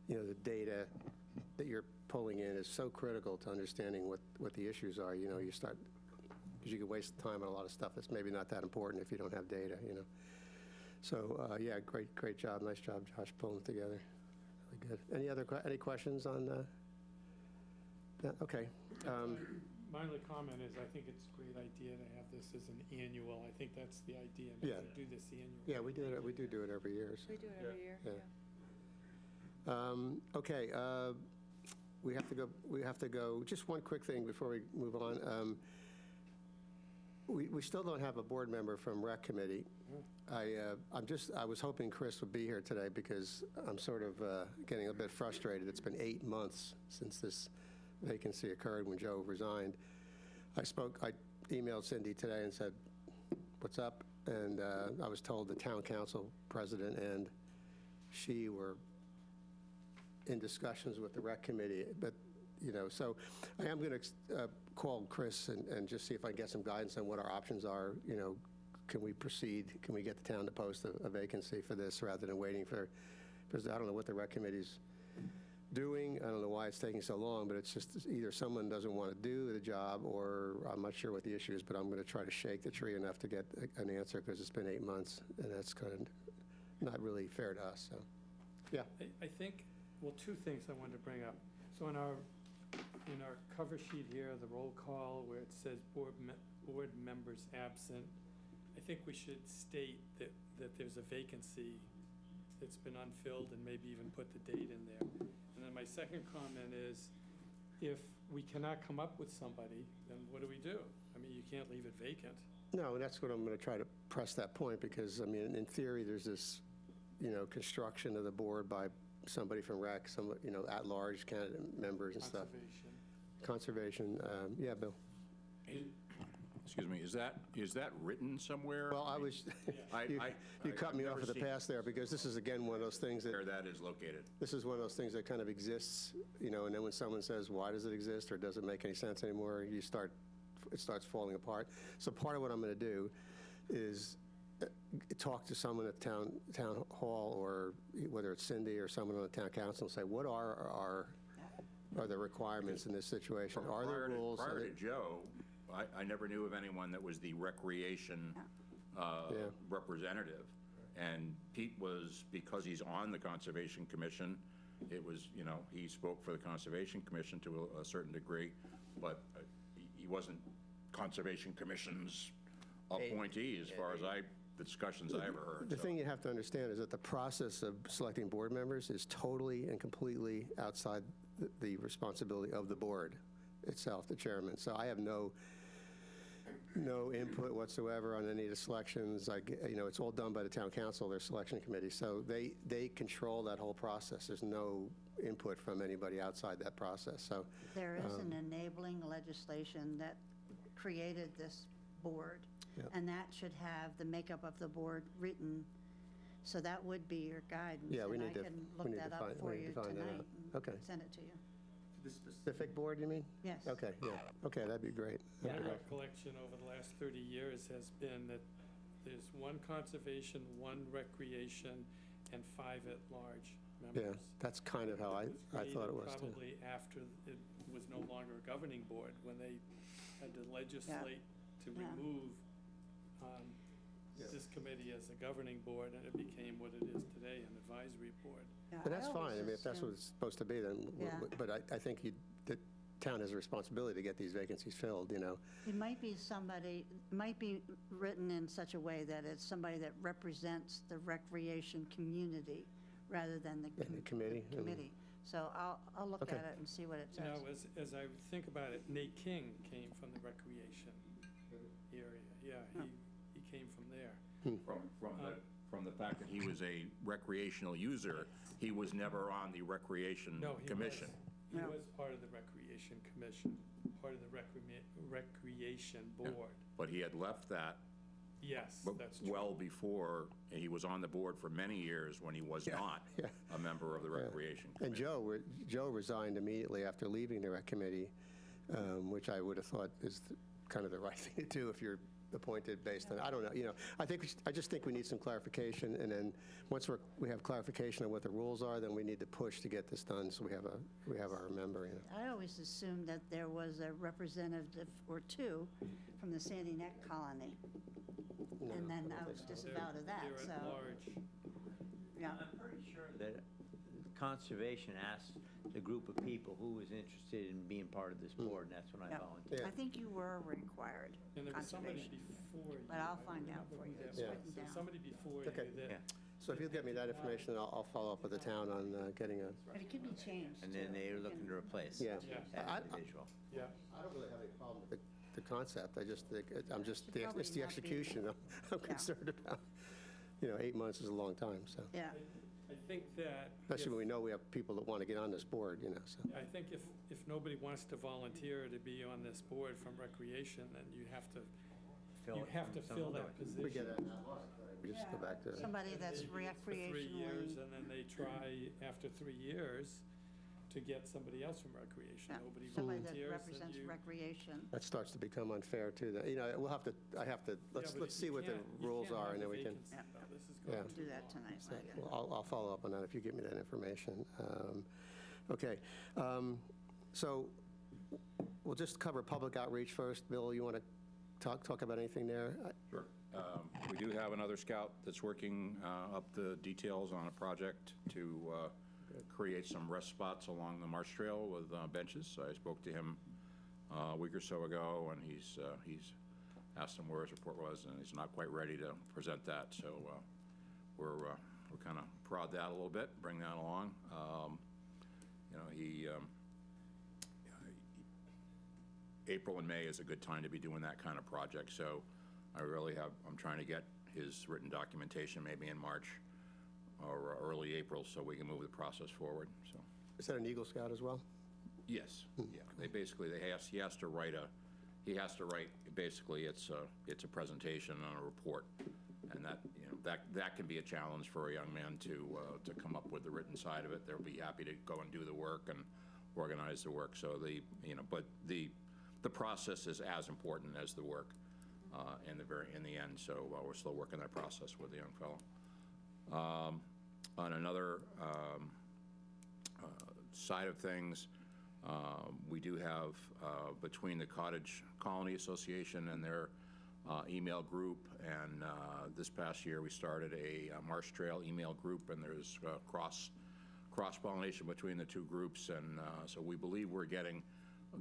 the data that you're pulling in is so critical to understanding what the issues are. You start, because you can waste time on a lot of stuff that's maybe not that important if you don't have data, So, yeah, great job. Nice job, Josh, pulling it together. Really good. Any questions on that? Okay. My only comment is I think it's a great idea to have this as an annual. I think that's the idea. Yeah. To do this annually. Yeah, we do it every year. So. We do it every year. Yeah. Okay, we have to go, just one quick thing before we move on. We still don't have a board member from Rec Committee. I was hoping Chris would be here today because I'm sort of getting a bit frustrated. It's been 8 months since this vacancy occurred when Joe resigned. I emailed Cindy today and said, what's up? And I was told the town council president and she were in discussions with the Rec Committee, but, so I am going to call Chris and just see if I can get some guidance on what our options are. Can we proceed? Can we get the town to post a vacancy for this rather than waiting because I don't know what the Rec Committee's doing. I don't know why it's taking so long, but it's just either someone doesn't want to do the job or I'm not sure what the issue is, but I'm going to try to shake the tree enough to get an answer because it's been 8 months and that's kind of not really fair to us, so, yeah. I think, well, two things I wanted to bring up. So in our cover sheet here, the roll call where it says board members absent, I think we should state that there's a vacancy that's been unfilled and maybe even put the date in there. And then my second comment is, if we cannot come up with somebody, then what do we do? I mean, you can't leave it vacant. No, and that's what I'm going to try to press that point because, I mean, in theory, there's this, construction of the board by somebody from Rec, some, at-large candidate members and stuff. Conservation, yeah, Bill. Excuse me, is that written somewhere? Well, I was, you cut me off at the pass there because this is, again, one of those things that. Where that is located. This is one of those things that kind of exists, and then when someone says, why does it exist or does it make any sense anymore, it starts falling apart. So part of what I'm going to do is talk to someone at town hall or whether it's Cindy or someone on the town council and say, what are the requirements in this situation? Are there rules? Prior to Joe, I never knew of anyone that was the recreation representative. And Pete was, because he's on the Conservation Commission, it was, he spoke for the Conservation Commission to a certain degree, but he wasn't Conservation Commission's appointee as far as the discussions I ever heard. The thing you have to understand is that the process of selecting board members is totally and completely outside the responsibility of the board itself, the chairman. So I have no no input whatsoever on any of the selections. It's all done by the town council, their selection committee. So they control that whole process. There's no input from anybody outside that process. So There is an enabling legislation that created this board, Yeah. and that should have the makeup of the board written, so that would be your guidance. Yeah, we and need to- I can we look need to that up find- for we need you to find that tonight out. and Okay. send it to you. the specific board, you mean? Yes. Okay, yeah. Okay, that'd be great. My That'd be great. recollection over the last 30 years has been that there's one conservation, one recreation, and 5 at-large Yeah, members. that's kind of how I thought it was, too. Probably after it was no longer a governing board, when they had to legislate to Yeah. remove this committee as a governing board, and it became what it is today, an advisory board. Yeah, But that's I always fine. I mean, if that's what assumed- it's supposed to be, then, Yeah. but I think the town has a responsibility to get these vacancies filled, you know? It might be somebody, might be written in such a way that it's somebody that represents the recreation community rather than the Yeah, the committee, and- committee. So I'll look Okay. at it and see what it You know, says. as I think about it, Nate King came from the recreation area. Yeah, he came from there. From the fact that he was a recreational user, he was never on the Recreation No, he Commission. He No. was part of the Recreation Commission, part of the Recreation Board. But he had left that Yes, but that's true. well before, and he was on the board for many years when he was not yeah. a member of the Recreation And Commission. Joe resigned immediately after leaving the rec committee, which I would have thought is kind of the right thing to do if you're appointed based on, I don't know, you know. I just think we need some clarification, and then once we have clarification on what the rules are, then we need to push to get this done, so we have our member, you know. I always assumed that there was a representative or two from the Sandy Neck colony. No, And then I don't I was think so. disavowed of that, They're so, at large. yeah. I'm pretty sure that Conservation asked the group of people who was interested in being part of this board, and that's when I Yeah. volunteered. Yeah. I think you were required, And there was somebody conservation. before you. But I'll I don't find out remember for who you. that It's Yeah. written was. down. Somebody before Okay. you that. Yeah. So if you'll get me that information, I'll follow up with the town on getting a, But it could be changed, And then too. they were You looking can- to replace Yeah. that I- individual. Yeah. I don't really have any problem with the concept. I just think, Should it's probably the not be- execution I'm concerned about. 8 months is a long time, so, Yeah, I think that. especially if- when we know we have people that want to get on this board, so. I think if nobody wants to volunteer to be on this board from recreation, then you have to Fill it from some fill other that way. position. We get it. We just go back to, somebody that's Maybe it's for 3 years, recreationally, and then they try, after 3 years, to get somebody else from recreation. yeah, Nobody somebody that volunteers, then represents you. recreation. that starts to become unfair, too. Let's Yeah, but see you what the can't- you rules can't are, have and the then we can. vacancy. Yeah. No, this is Yeah. going We'll to. do that tonight, So, I guess. well, I'll follow up on that if you give me that information. Okay. So we'll just cover public outreach first. Bill, you want to talk about anything there? Sure. We do have another scout that's working up the details on a project to create some rest spots along the Marsh Trail with benches. I spoke to him a week or so ago, and he's asked him where his report was, and he's not quite ready to present that. So we're kind of prod that a little bit, bring that along. April and May is a good time to be doing that kind of project. So I'm trying to get his written documentation maybe in March or early April, so we can move the process forward, so. Is that an Eagle Scout as well? Yes, yeah. He has to write, basically, it's a presentation on a report. And that can be a challenge for a young man to come up with the written side of it. They'll be happy to go and do the work and organize the work. So but the process is as important as the work in the end. So we're still working that process with the young fellow. On another side of things, we do have between the Cottage Colony Association and their email group, and this past year we started a Marsh Trail email group, and there's cross-pollination between the two groups, and so we believe we're getting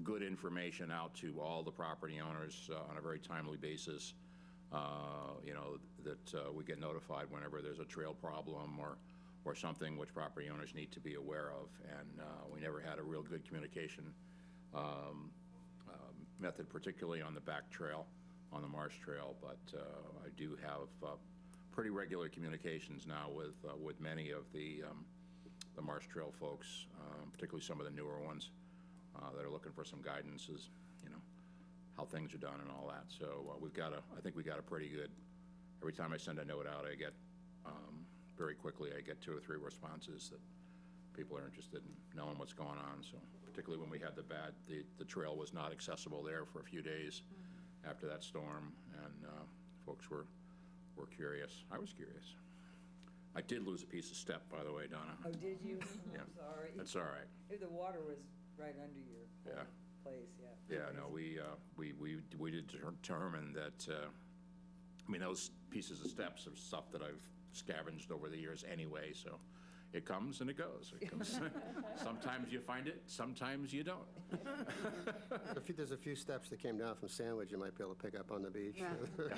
good information out to all the property owners on a very timely basis. That we get notified whenever there's a trail problem or something which property owners need to be aware of, and we never had a real good communication method, particularly on the back trail. on the Marsh Trail, but I do have pretty regular communications now with many of the Marsh Trail folks, particularly some of the newer ones that are looking for some guidance as, how things are done and all that. So I think we got a pretty good, every time I send a note out, I get, very quickly, I get 2 or 3 responses that people are interested in knowing what's going on. So particularly when we had the trail was not accessible there for a few days after that storm, and folks were curious. I was curious. I did lose a piece of step, by the way, Donna. Oh, did you? Yeah. I'm sorry. That's all right. The water was right under your Yeah. place, yeah. Yeah, no, we did determine that, I mean, those pieces of steps are stuff that I've scavenged over the years anyway, so it comes and it goes. It comes. Sometimes you find it, sometimes you don't. There's a few steps that came down from Sandwich you might be able to pick up on the beach. Yeah.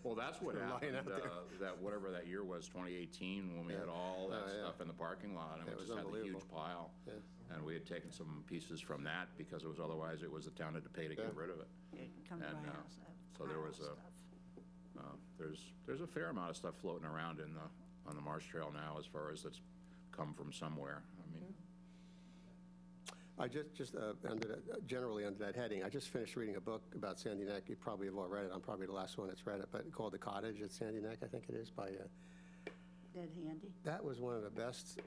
Well, that's what Lying happened, out there. that whatever that year was, 2018, when we had all that Oh, yeah. stuff in the parking lot, and Yeah, we it just was had the huge unbelievable. pile. Yeah. And we had taken some pieces from that because otherwise it was the town had to pay to get Yeah. rid of it. Come to my And, house. I have so there pile was of a- stuff. There's a fair amount of stuff floating around on the Marsh Trail now as far as that's come from somewhere. I mean, I just generally under that heading, I just finished reading a book about Sandy Neck. You probably have all read it. I'm probably the last one that's read it, but called The Cottage at Sandy Neck, I think it is, by, Dead Handy. that was one of the best,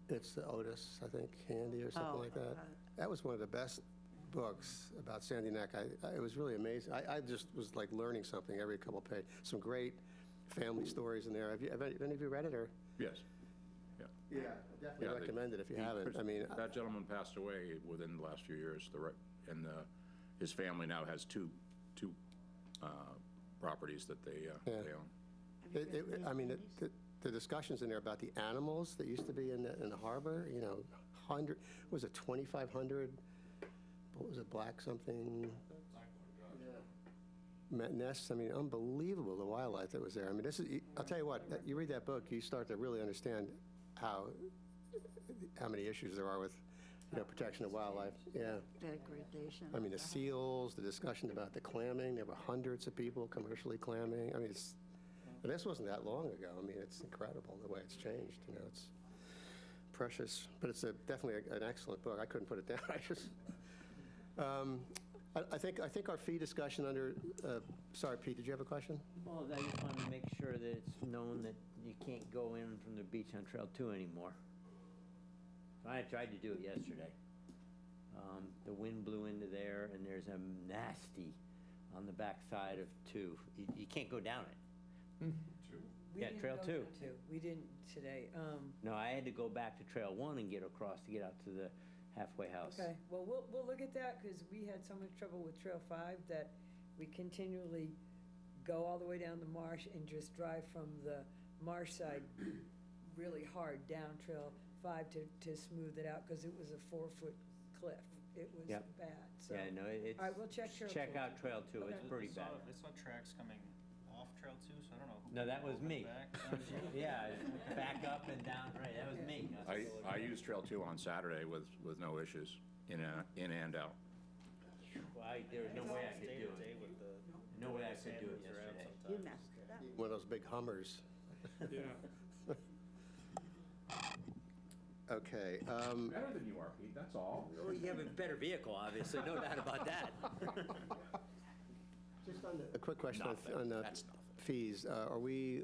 it's the Otis, I think, Handy or something like that. That was one of the best books about Sandy Neck. It was really amazing. I just was like learning something every couple of pages. Some great family stories in there. Have any of you read it, or? yes. Yeah, definitely Yeah, recommend it if you haven't. I mean, That gentleman passed away within the last few years, and his family now has two properties that they Yeah. own. Have you read I mean, Dead Handies? the discussions in there about the animals that used to be in the harbor, 2,500, what was it, black something? Nests, I mean, unbelievable, the wildlife that was there. I mean, I'll tell you what, you read that book, you start to really understand how many issues there are with, protection of wildlife. Yeah. Degradation. I mean, the seals, the discussion about the clamming, there were hundreds of people commercially clamming. I mean, this wasn't that long ago. I mean, it's incredible the way it's changed, it's precious. But it's definitely an excellent book. I couldn't put it down. I think our fee discussion under, sorry, Pete, did you have a question? Well, I just wanted to make sure that it's known that you can't go in from the beach on Trail 2 anymore. I tried to do it yesterday. The wind blew into there, and there's a nasty on the backside of 2. You can't go down it. We Yeah, didn't Trail go 2. down to. We didn't today. No, I had to go back to Trail 1 and get across to get out to the halfway house. Okay, well, we'll look at that, because we had so much trouble with Trail 5 that we continually go all the way down the marsh and just drive from the marsh side really hard down Trail 5 to smooth it out, because it was a 4-foot cliff. It was Yep. bad, so. Yeah, no, it's. All right, we'll check Trail 2. Check out Trail 2, it's Okay. pretty I bad. saw tracks coming off Trail 2, so I don't know who. No, that was pulled me. back. That was you. Yeah, back up and down, right, that was me. I used Trail 2 on Saturday with no issues, in and out. Well, there was no way I could Day do to day it. with the. No way I could do it Sand moves around yesterday. You sometimes. messed it up. One of those big Hummers. Yeah. Okay. Better than you are, Pete, that's all. Well, you have a better vehicle, obviously, no doubt about that. Just on a quick question Nothing. on That's nothing. fees. Are we,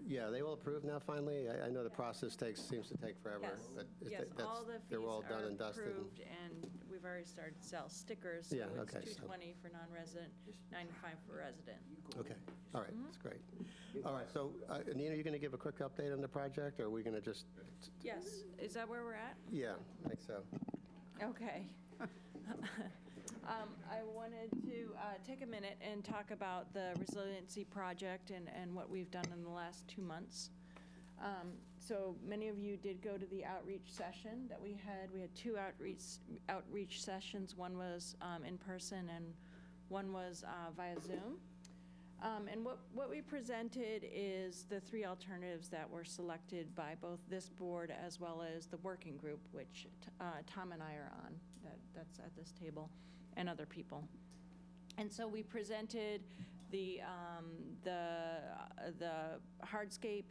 yeah, they all approved now finally? I know the process seems to take forever. Yes, but yes, all the fees they're all done are and dusted. approved, and we've already started to sell stickers. So Yeah, it's okay, so- $220 for non-resident, $95 for resident. Okay, all right, Mm-hmm. that's great. All right, so Nina, you going to give a quick update on the project, or are we going to just, Yes, is that where we're at? yeah, I think so. Okay. I wanted to take a minute and talk about the resiliency project and what we've done in the last 2 months. So many of you did go to the outreach session that we had. We had 2 outreach sessions. One was in person and one was via Zoom. And what we presented is the 3 alternatives that were selected by both this board as well as the working group, which Tom and I are on, that's at this table, and other people. And so we presented the hardscape,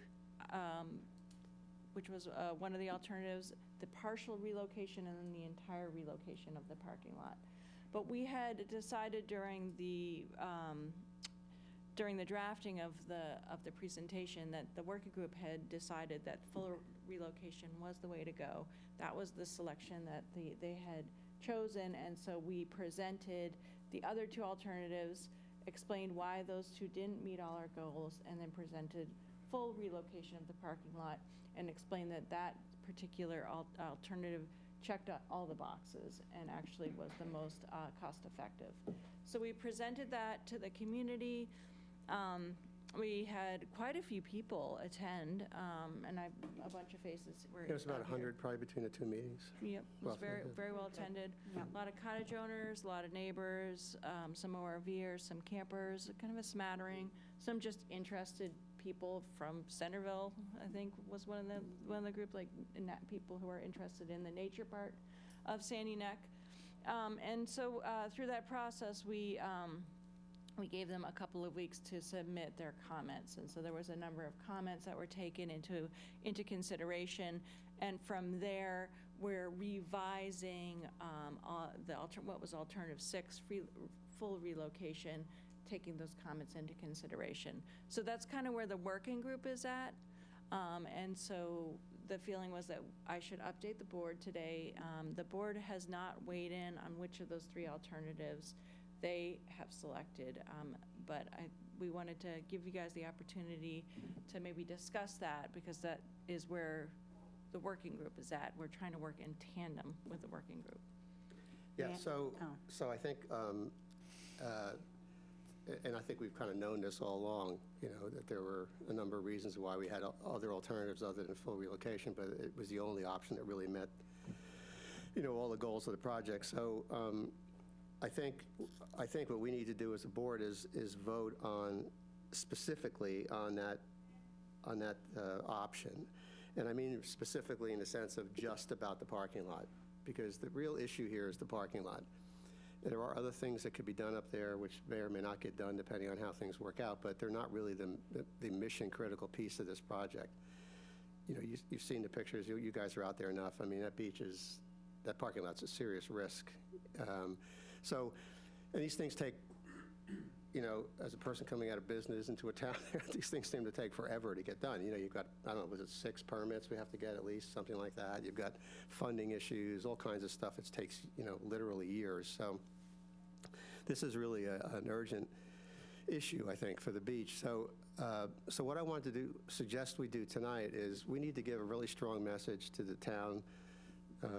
which was one of the alternatives, the partial relocation, and then the entire relocation of the parking lot. But we had decided during the drafting of the presentation that the working group had decided that full relocation was the way to go. That was the selection that they had chosen, and so we presented the other two alternatives, explained why those two didn't meet all our goals, and then presented full relocation of the parking lot and explained that that particular alternative checked all the boxes and actually was the most cost-effective. So we presented that to the community. We had quite a few people attend, and a bunch of faces were It was about out here. 100 probably between the two meetings. Yep, it was Roughly, very, yeah. very well attended. Yeah. A lot of cottage owners, a lot of neighbors, some ORVers, some campers, kind of a smattering, some just interested people from Centerville, I think was one of the group, like people who are interested in the nature part of Sandy Neck. And so through that process, we gave them a couple of weeks to submit their comments, and so there was a number of comments that were taken into consideration, and from there we're revising what was alternative 6, full relocation, taking those comments into consideration. So that's kind of where the working group is at, and so the feeling was that I should update the board today. The board has not weighed in on which of those 3 alternatives they have selected, but we wanted to give you guys the opportunity to maybe discuss that, because that is where the working group is at. We're trying to work in tandem with the working group. Yeah, Yeah. so I think, and I think we've kind of known this all along, that there were a number of reasons why we had other alternatives other than full relocation, but it was the only option that really met, all the goals of the project. So I think what we need to do as a board is vote on specifically on that option. And I mean specifically in the sense of just about the parking lot, because the real issue here is the parking lot. And there are other things that could be done up there which may or may not get done depending on how things work out, but they're not really the mission critical piece of this project. You've seen the pictures, you guys are out there enough. I mean, that parking lot's a serious risk. And these things take, as a person coming out of business into a town, these things seem to take forever to get done. You've got, I don't know, was it 6 permits we have to get at least, something like that? You've got funding issues, all kinds of stuff. It takes, literally years. So this is really an urgent issue, I think, for the beach. So what I wanted to suggest we do tonight is we need to give a really strong message to the town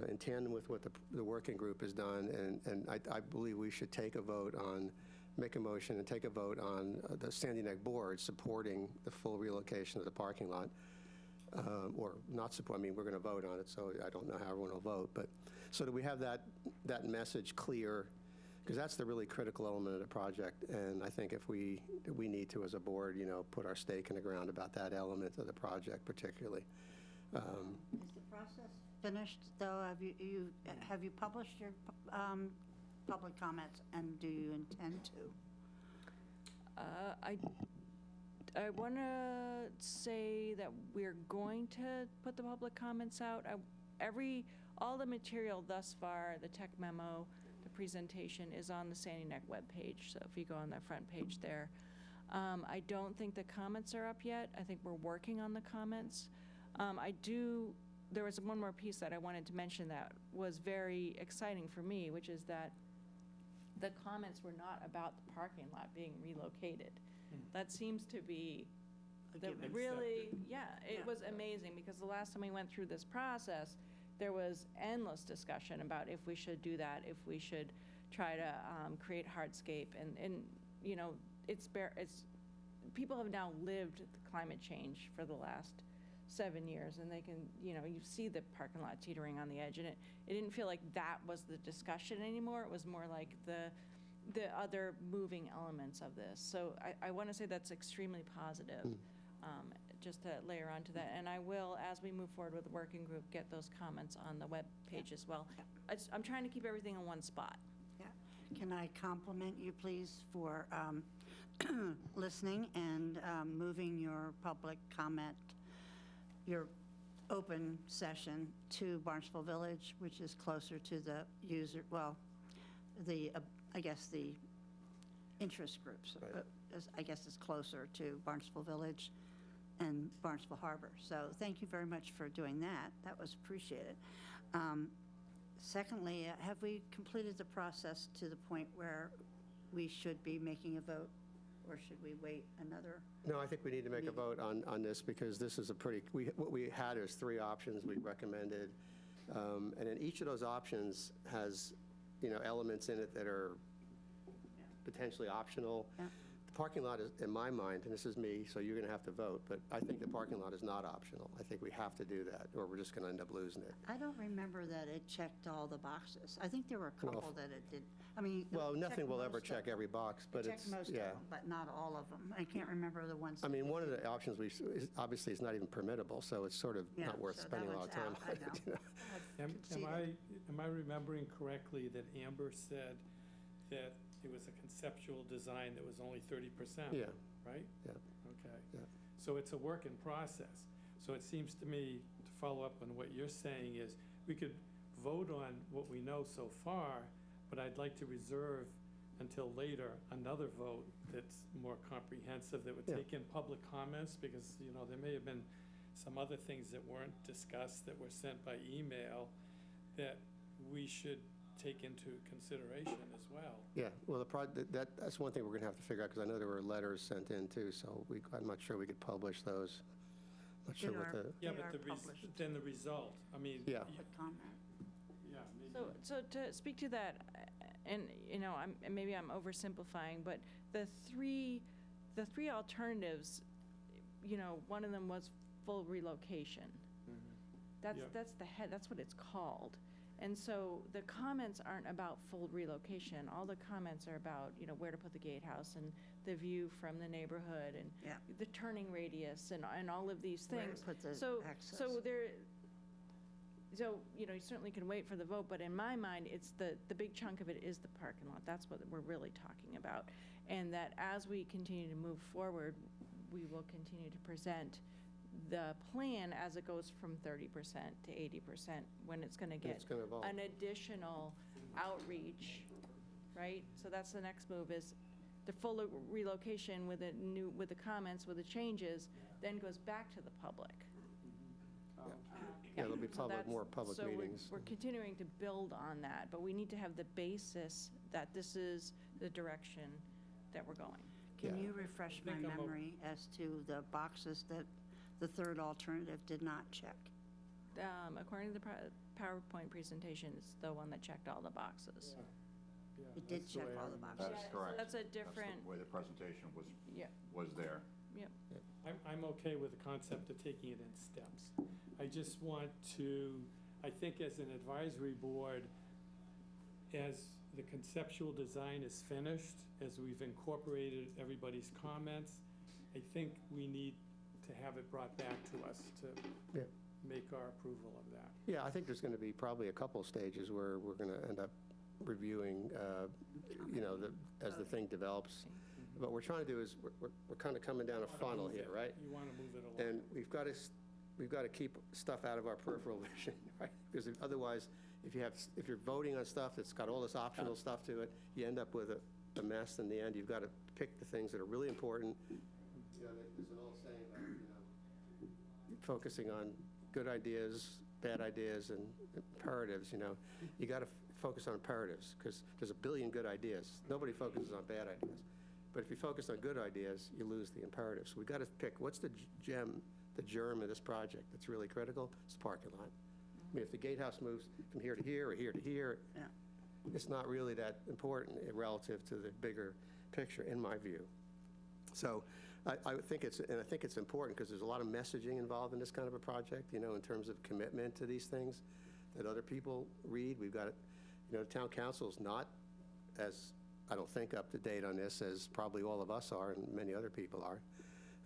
in tandem with what the working group has done, and I believe we should make a motion and take a vote on the Sandy Neck board supporting the full relocation of the parking lot, or not support. I mean, we're going to vote on it, so I don't know how everyone will vote, but so that we have that message clear, because that's the really critical element of the project, and I think if we need to, as a board, put our stake in the ground about that element of the project particularly. Is the process finished, though? Have you published your public comments, and do you intend to? I want to say that we're going to put the public comments out. All the material thus far, the tech memo, the presentation, is on the Sandy Neck webpage. So if you go on that front page there, I don't think the comments are up yet. I think we're working on the comments. There was one more piece that I wanted to mention that was very exciting for me, which is that the comments were not about the parking lot being relocated. That seems to be it was amazing, because the last time we went through this process, there was endless discussion about if we should do that, if we should try to create hardscape, and people have now lived the climate change for the last 7 years, and they can, you see the parking lot teetering on the edge, and it didn't feel like that was the discussion anymore. It was more like the other moving elements of this. So I want to say that's extremely positive, just to layer onto that. And I will, as we move forward with the working group, get those comments on the web page as well. I'm trying to keep everything in one spot. Yeah, Can I compliment you, please, for listening and moving your public comment, your open session to Barnstable Village, which is closer to the user, well, the, I guess, the interest groups. Right. I guess it's closer to Barnstable Village and Barnstable Harbor. So thank you very much for doing that. That was appreciated. Secondly, have we completed the process to the point where we should be making a vote, or should we wait another? No, I think we need to make a vote on this, because this is a pretty, what we had is 3 options we recommended. And then each of those options has, elements in it that are potentially optional. Yeah. The parking lot is, in my mind, and this is me, so you're going to have to vote, but I think the parking lot is not optional. I think we have to do that, or we're just going to end up losing it. I don't remember that it checked all the boxes. I think there were a couple that it did. I mean, Well, it nothing checked will ever most of check them. every box, but It it's, checked most of yeah. them, but not all of them. I can't remember the ones. I mean, that one of did. the options obviously is not even permittable, so it's sort of Yeah, not worth so that spending a lot of one's time out, on I know. it. you know? Am I remembering correctly that Amber said that it was a conceptual design that was only 30%? Yeah. Right? Yeah. Okay. Yeah. So it's a work in process. So it seems to me, to follow up on what you're saying, is we could vote on what we know so far, but I'd like to reserve until later another vote that's more comprehensive, that would Yeah. take in public comments, because, there may have been some other things that weren't discussed that were sent by email that we should take into consideration as well. Yeah, well, that's one thing we're going to have to figure out, because I know there were letters sent in too, so I'm not sure we could publish those. Not sure They what are. the, Yeah, They but are published. then the result, I mean. Yeah. Public comment. Yeah, maybe. So to speak to that, and, maybe I'm oversimplifying, but the three alternatives, one of them was full relocation. Yeah. That's what it's called. And so the comments aren't about full relocation. All the comments are about, where to put the gatehouse and the view from the neighborhood and Yeah. the turning radius and all of these Where to things. put the So access. you certainly can wait for the vote, but in my mind, it's the big chunk of it is the parking lot. That's what we're really talking about. And that as we continue to move forward, we will continue to present the plan as it goes from 30% to 80%, when it's going to get it's going to evolve. an additional outreach, right? So that's the next move, is the full relocation with the comments, with the changes, then goes back to the public. Yeah, there'll be So that's- more public so meetings. we're continuing to build on that, but we need to have the basis that this is the direction that we're going. Can Yeah. you refresh my think I'm memory as to the boxes that the third alternative did not check? According to the PowerPoint presentation, it's the one that checked all the boxes. Yeah, It did that's the check way I all the remember. boxes. That's Yeah, so correct. that's a That's different, the way the presentation yeah, was there. yep. I'm okay with the concept of taking it in steps. I just want to, I think as an advisory board, as the conceptual design is finished, as we've incorporated everybody's comments, I think we need to have it brought back to us to Yeah. make our approval of that. Yeah, I think there's going to be probably a couple stages where we're going to end up reviewing, as the thing develops. What we're trying to do is, we're kind of coming down a funnel here, right? You want to move it along. And we've got to keep stuff out of our peripheral vision, right? Because otherwise, if you're voting on stuff that's got all this optional stuff to it, you end up with a mess in the end. You've got to pick the things that are really important. There's an old saying about, focusing on good ideas, bad ideas, and imperatives, You got to focus on imperatives, because there's a billion good ideas. Nobody focuses on bad ideas. But if you focus on good ideas, you lose the imperatives. We've got to pick, what's the germ of this project that's really critical? It's the parking lot. I mean, if the gatehouse moves from here to here or here to here, Yeah. it's not really that important relative to the bigger picture, in my view. So I think it's important, because there's a lot of messaging involved in this kind of a project, in terms of commitment to these things that other people read. We've got, the town council's not as, I don't think, up to date on this as probably all of us are and many other people are.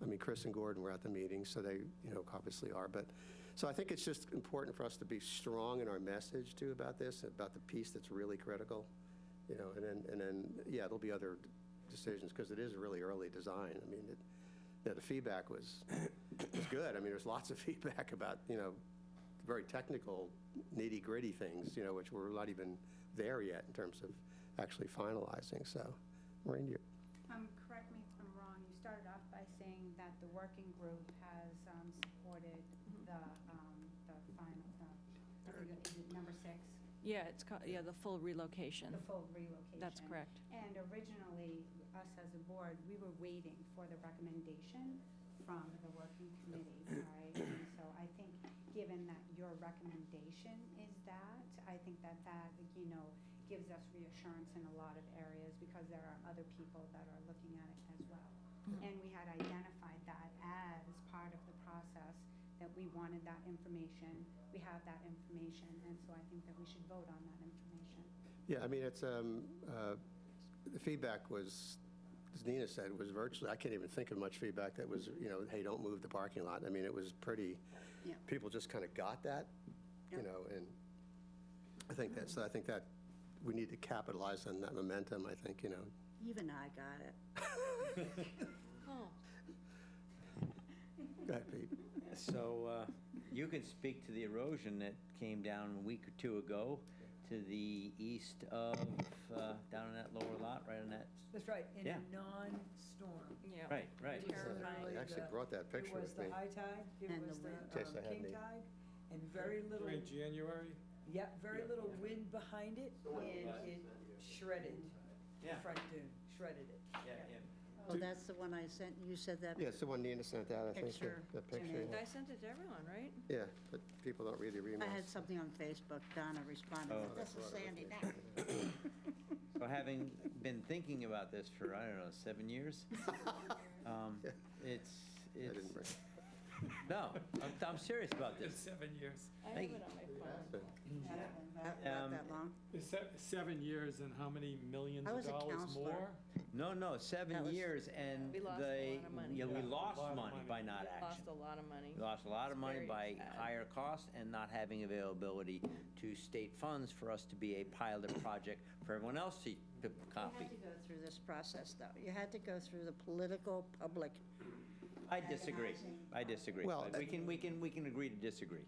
I mean, Chris and Gordon were at the meeting, so they, obviously are. But so I think it's just important for us to be strong in our message too about this, about the piece that's really critical. you know, and then, yeah, there'll be other decisions, because it is a really early design. I mean, the feedback was good. I mean, there's lots of feedback about, you know, very technical, nitty-gritty things, you know, which we're not even there yet in terms of actually finalizing. So, Maureen, you... Correct me if I'm wrong, you started off by saying that the working group has supported the final, is it number 6? Yeah, it's called, yeah, the full relocation. The full relocation. That's correct. And originally, us as a board, we were waiting for the recommendation from the working committee, right? And so I think, given that your recommendation is that, I think that you know, gives us reassurance in a lot of areas, because there are other people that are looking at it as well. And we had identified that as part of the process, that we wanted that information. We have that information, and so I think that we should vote on that information. Yeah, I mean, it's, the feedback was, as Nina said, was virtually, I can't even think of much feedback that was, you know, hey, don't move the parking lot. I mean, it was pretty, Yeah. people just kind of got that, you Yep. know, and I think that we need to capitalize on that momentum, I think, you know. Even I got it. Oh, Go ahead, Pete. So you can speak to the erosion that came down a week or two ago to the east of, down in that lower lot, right on that. That's right, in Yeah. a non-storm. yeah. Right, right. Particularly I actually the- brought that picture It was with the me. high tide, it And was the wind. the In case I had king any. tide, and very little, During January? yeah, very little wind behind it, and it shredded the Yeah. front dune, shredded it. Oh, that's the one I sent, you said that? Yeah, it's the one Nina sent out, I think, Picture the to picture. me. yeah. I sent it to everyone, right? Yeah, but people don't read the emails. I had something on Facebook, Donna responded, Oh. this is Sandy now. So having been thinking about this for, I don't know, 7 years, it's, I didn't bring it. no, I'm serious about It's this. 7 years. I have Thank it on my phone. So, Not that long. It's 7 years and how many millions I of was a dollars counselor. more? No, 7 That was- years, and We lost a they, lot of money. yeah, we Yeah, a lost lot of money money. by not We action. lost a lot of money. We lost a lot of It's money very by sad. higher cost and not having availability to state funds for us to be a pilot project for everyone else to You copy. had to go through this process, though. You had to go through the political, public. I disagree. I disagree. Well, But we can agree to disagree.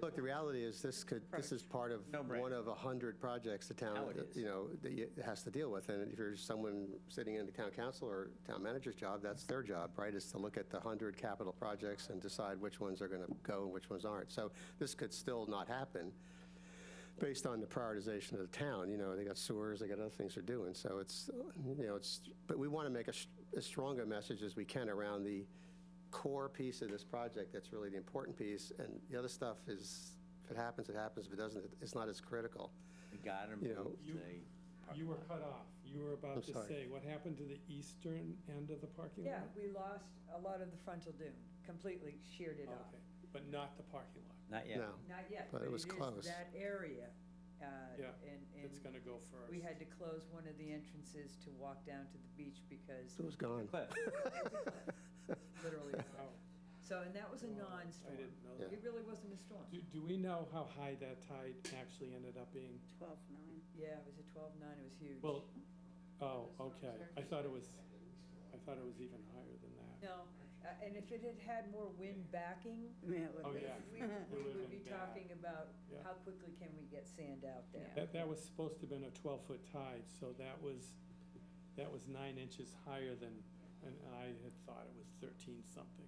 Look, the reality is this is part of No-brainer. one of 100 projects the town, Now it is. you know, that it has to deal with. And if you're someone sitting in the town council or town manager's job, that's their job, right? Is to look at the 100 capital projects and decide which ones are going to go and which ones aren't. So this could still not happen based on the prioritization of the town. You know, they got sewers, they got other things they're doing. So it's, you know, but we want to make as strong a message as we can around the core piece of this project that's really the important piece, and the other stuff is, if it happens, it happens. If it doesn't, it's not as critical. We got to You know, move You- the You were cut off. You were about I'm to sorry. say, what happened to the eastern end of the parking Yeah, lot? we lost a lot of the frontal dune, completely sheared it off. Okay, but not the parking lot. Not yet. No. Not yet, But but it it was is close. that area. Yeah, And it's gonna go first. we had to close one of the entrances to walk down to the beach because It was gone. Cliff, literally, Wow. so, and that was a I non-storm. didn't know Yeah. that. It really wasn't a storm. Do we know how high that tide actually ended up being? 12-9. Yeah, it was a 12.9, it was huge. Well, oh, okay. I thought it was even higher than that. No, and if it had had more wind backing, Yeah, it would Oh, be. yeah. we It would've would be been bad. talking about Yeah. how quickly can we get sand out there. That was supposed to have been a 12-foot tide, so that was 9 inches higher than, and I had thought it was 13-something.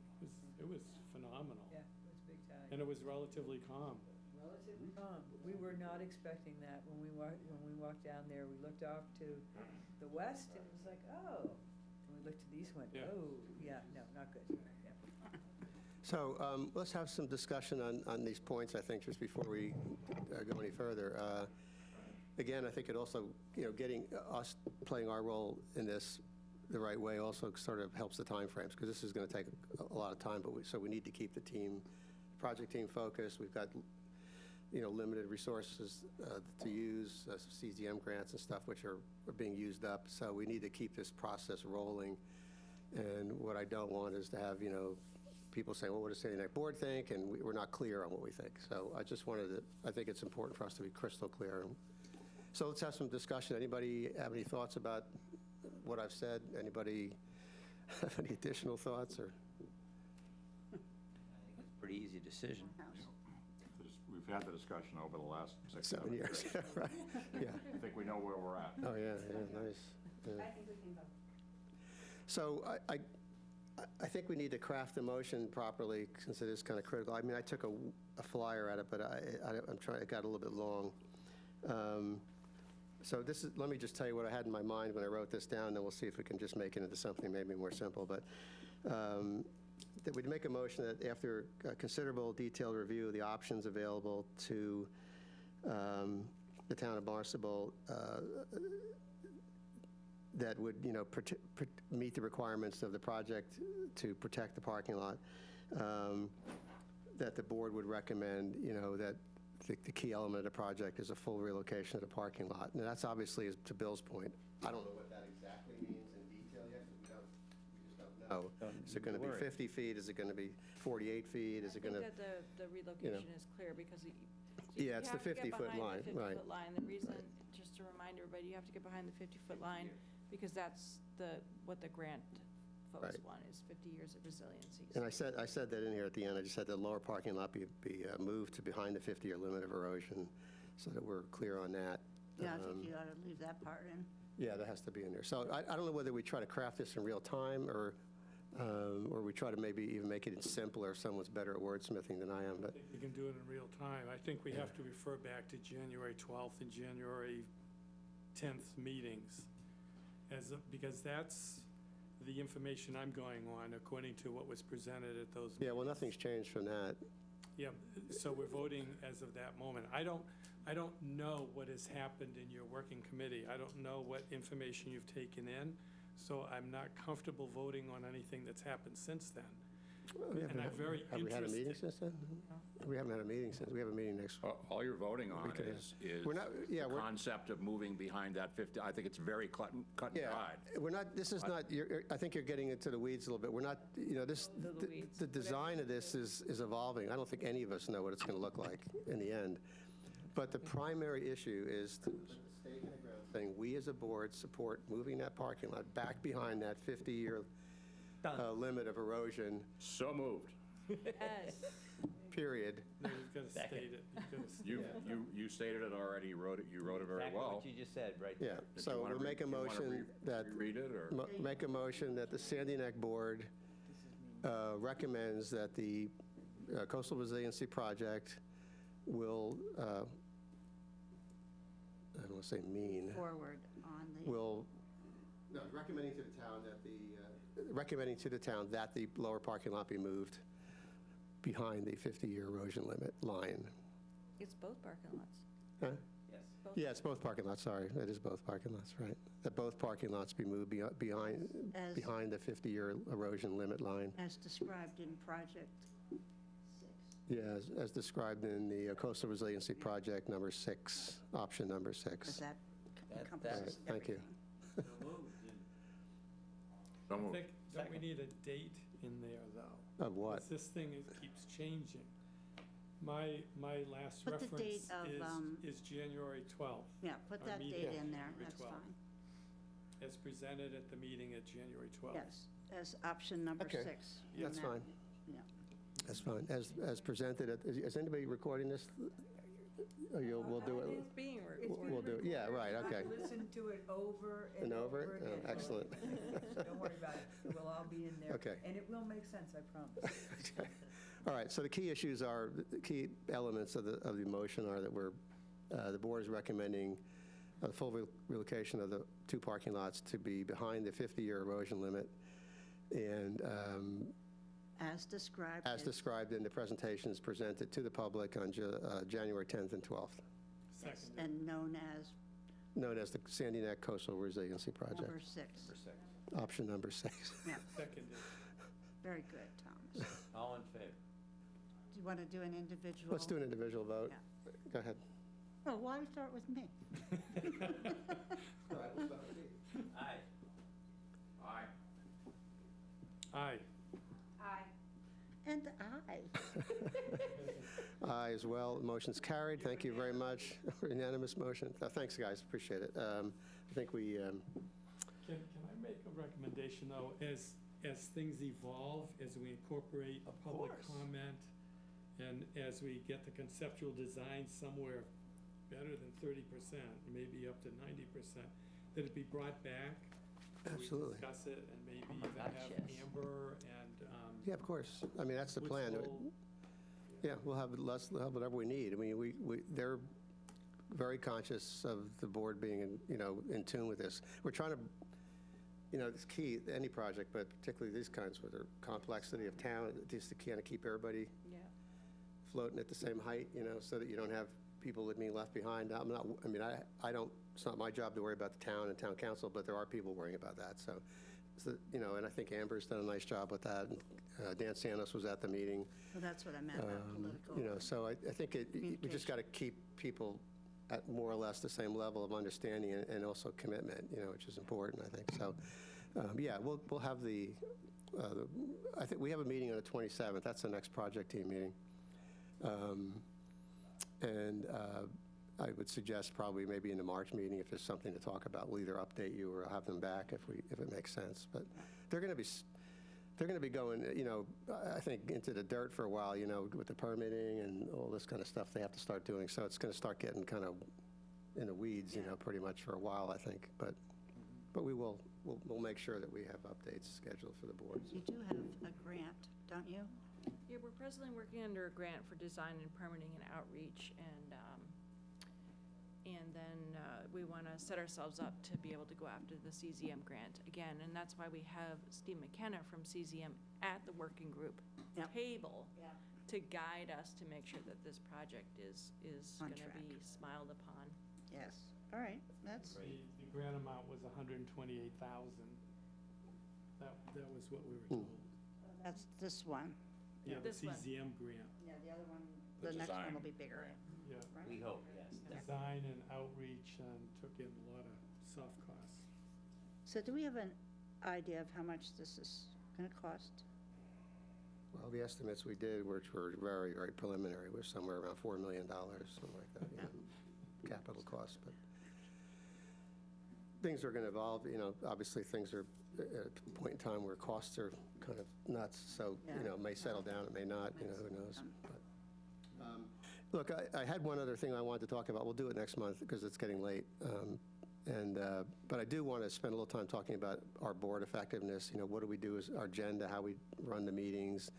It was phenomenal. Yeah, it was big tide. And it was relatively calm. Relatively calm. We were not expecting that when we walked down there. We looked off to the west and it was like, oh. And we looked to the east and went, Yeah. oh, yeah, no, not good. Yeah. So let's have some discussion on these points, I think, just before we go any further. Again, I think it also, you know, getting us playing our role in this the right way also sort of helps the timeframes, because this is going to take a lot of time, but so we need to keep the project team focused. We've got, you know, limited resources to use, CZM grants and stuff, which are being used up. So we need to keep this process rolling. And what I don't want is to have, you know, people saying, well, what does the next board think? And we're not clear on what we think. So I just wanted to, I think it's important for us to be crystal clear So let's have some discussion. Anybody have any thoughts about what I've said? Anybody have any additional thoughts, or? I think it's a pretty easy decision. We've had the discussion over the last 6, 7 years, yeah, right, yeah. I think we know where we're at. Oh, yeah, nice. Yeah. I think we can vote. So I think we need to craft the motion properly, since it is kind of critical. I mean, I took a flyer at it, but I'm trying, it got a little bit long. So this is, let me just tell you what I had in my mind when I wrote this down, then we'll see if we can just make it into something maybe more simple. But that we'd make a motion that after considerable detailed review of the options available to the town of Barnstable, that would, meet the requirements of the project to protect the parking lot, that the board would recommend, that the key element of the project is a full relocation of the parking lot. And that's obviously, to Bill's point, I don't know what that exactly means in detail yet, because we just don't know. Is it going to be 50 feet? Is it going to be 48 feet? Is it going to? I think that the relocation is clear, because Yeah, it's the 50-foot line, right. The 50-foot line. The reason, just to remind everybody, you have to get behind the 50-foot line, because that's what the grant folks Right. want, is 50 years of resiliency. And I said that in here at the end. I just said the lower parking lot be moved to behind the 50-year limit of erosion, so that we're clear on that. Yeah, I think you ought to leave that part in. Yeah, that has to be in there. So I don't know whether we try to craft this in real time, or we try to maybe even make it simpler if someone's better at wordsmithing than I am. I But think we can do it in real time. I think we have to refer back to January 12th and January 10th meetings, because that's the information I'm going on, according to what was presented at those meetings. yeah, well, nothing's changed from that. Yeah, so we're voting as of that moment. I don't know what has happened in your working committee. I don't know what information you've taken in, so I'm not comfortable voting on anything that's happened since then. And I'm very Have we had a meeting interested. since then? We haven't had a meeting since. We have a meeting next. All you're voting on could have- is We're not- yeah, the we're- concept of moving behind that 50. I think it's very cut and Yeah, dried. we're not, this is not, I think you're getting into the weeds a little bit. We're not, The weeds. the design of this is evolving. I don't think any of us know what it's going to look like in the end. But the primary issue is to put the stake in the ground, saying we as a board support moving that parking lot back behind that 50-year limit of erosion, So moved. Yes. period. No, you've got to Second. state it. You've gotta You stated it already. You wrote it very Exactly well. what you just said, right Yeah, there. Did you so wanna we'll make a do you wanna motion that, reread it, or? make a motion that the Sandy Neck Board recommends that the Coastal Resiliency Project will, I don't want to say mean, Forward on the, will, no, recommending to the town that the lower parking lot be moved behind the 50-year erosion limit line. It's both parking lots. Huh? Yes. Both. Yeah, it's both parking lots, sorry. It is both parking lots, right. That both parking lots be moved behind the 50-year erosion limit line. as described in Project 6. Yeah, as described in the Coastal Resiliency Project number 6, option number 6. Because that That- encompasses Thank you. everything. So I moved. think, don't we need a date in there, though? Of what? 'Cause this thing keeps changing. My last Put the date reference of, is January 12th, Yeah, put Our that meeting date on in there, January that's 12th. fine. as presented at the meeting at January 12th. Yes, as option number Okay, 6. that's And that- fine. Yeah. That's fine. As presented, is anybody recording this? Or we'll do It it, is being It's recorded. being we'll do it, yeah, right, okay. Listen to it over And and over? over Oh, again. excellent. Don't worry about it. It will all be in there. Okay. And it will make sense, I promise. All right, so the key issues are, the key elements of the motion are that the board is recommending a full relocation of the 2 parking lots to be behind the 50-year erosion limit, and As described. as described in the presentations presented to the public on January 10th and 12th, Yes, Seconded. and known as the Sandy Neck Coastal Resiliency Project, number 6. option number 6. Yeah, Seconded. very good, Thomas. All in favor? Do you want to do an individual? Let's do an individual vote. Yeah. Go ahead. Oh, why start with me? Aye. Aye. Aye. Aye. And I. Aye as well. Motion's carried. Thank you very much. Unanimous motion. Thanks, guys. Appreciate it. I think we, Can I make a recommendation, though, as things evolve, as we incorporate public comment, and as we get the conceptual design somewhere better than 30%, maybe up to 90%, that it be brought back. Absolutely. We discuss it, and maybe Oh my even gosh, have yes. Amber and. yeah, of course. I mean, that's the plan. Yeah, we'll have whatever we need. I mean, they're very conscious of the board being, in tune with this. We're trying to, it's key, any project, but particularly these kinds with the complexity of town, just to kind of keep everybody Yeah. floating at the same height, so that you don't have people being left behind. I don't, it's not my job to worry about the town and town council, but there are people worrying about that. So, and I think Amber's done a nice job with that. Dan Santos was at the meeting. Well, that's what I meant about political. So I think we just got to keep people at more or less the same level of understanding and also commitment, which is important, I think. So, yeah, we'll have I think we have a meeting on the 27th. That's the next project team meeting. And I would suggest probably maybe in the March meeting, if there's something to talk about, we'll either update you or have them back if it makes sense. But they're going to be going, I think into the dirt for a while, with the permitting and all this kind of stuff they have to start doing. So it's going to start getting kind of in the weeds, pretty much for a while, I think. But we'll make sure that we have updates scheduled for the boards. You do have a grant, don't you? Yeah, we're presently working under a grant for design and permitting and outreach, and then we want to set ourselves up to be able to go after the CZM grant again, and that's why we have Steve McKenna from CZM at the working group table to guide us to make sure that this project is On going to track. be smiled upon. Yes. All right, that's, The grant amount was $128,000. That was what we were told. that's this one. Yeah, the This one. CZM grant. Yeah, the other one, The the next one design. will be bigger, Yeah. right? We hope, yes. Design and outreach and took in a lot of soft costs. So do we have an idea of how much this is going to cost? Well, the estimates we did, which were very, very preliminary, was somewhere around $4 million, something like that, capital cost. But things are going to evolve, obviously things are at a point in time where costs are kind of nuts, so, it may settle down, it may not, who knows. But, look, I had one other thing I wanted to talk about. We'll do it next month because it's getting late. But I do want to spend a little time talking about our board effectiveness. What do we do as our agenda, how we run the meetings,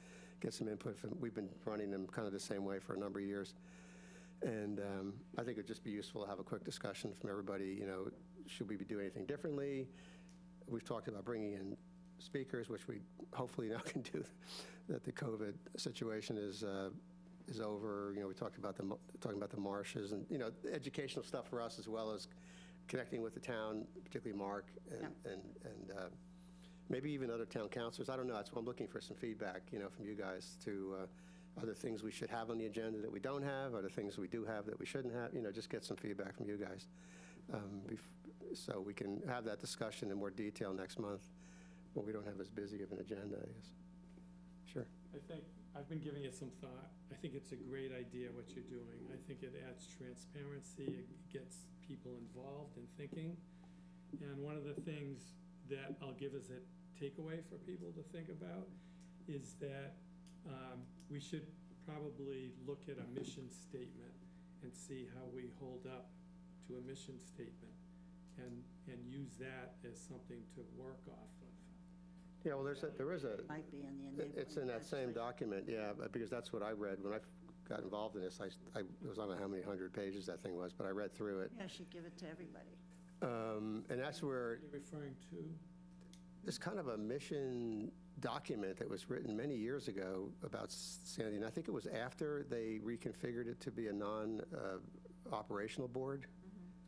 get some input from, we've been running them kind of the same way for a number of years. And I think it'd just be useful to have a quick discussion from everybody, should we be doing anything differently? We've talked about bringing in speakers, which we hopefully now can do, that the COVID situation is over. We talked about talking about the marshes and, educational stuff for us, as well as connecting with the town, particularly Mark and maybe even other town councilors. I don't know. That's why I'm looking for some feedback, from you guys to other things we should have on the agenda that we don't have, other things we do have that we shouldn't have, just get some feedback from you guys. So we can have that discussion in more detail next month when we don't have as busy of an agenda, I guess. Sure. I think, I've been giving it some thought. I think it's a great idea what you're doing. I think it adds transparency, it gets people involved in thinking. And one of the things that I'll give as a takeaway for people to think about is that we should probably look at a mission statement and see how we hold up to a mission statement and use that as something to work off of. Yeah, well, there is a, Might be in the enabling. it's in that same legislation. document, yeah, because that's what I read when I got involved in this. It was, I don't know how many hundred pages that thing was, but I read through it. Yeah, I should give it to everybody. And that's where What are you referring to? this kind of a mission document that was written many years ago about Sandy, and I think it was after they reconfigured it to be a non-operational board.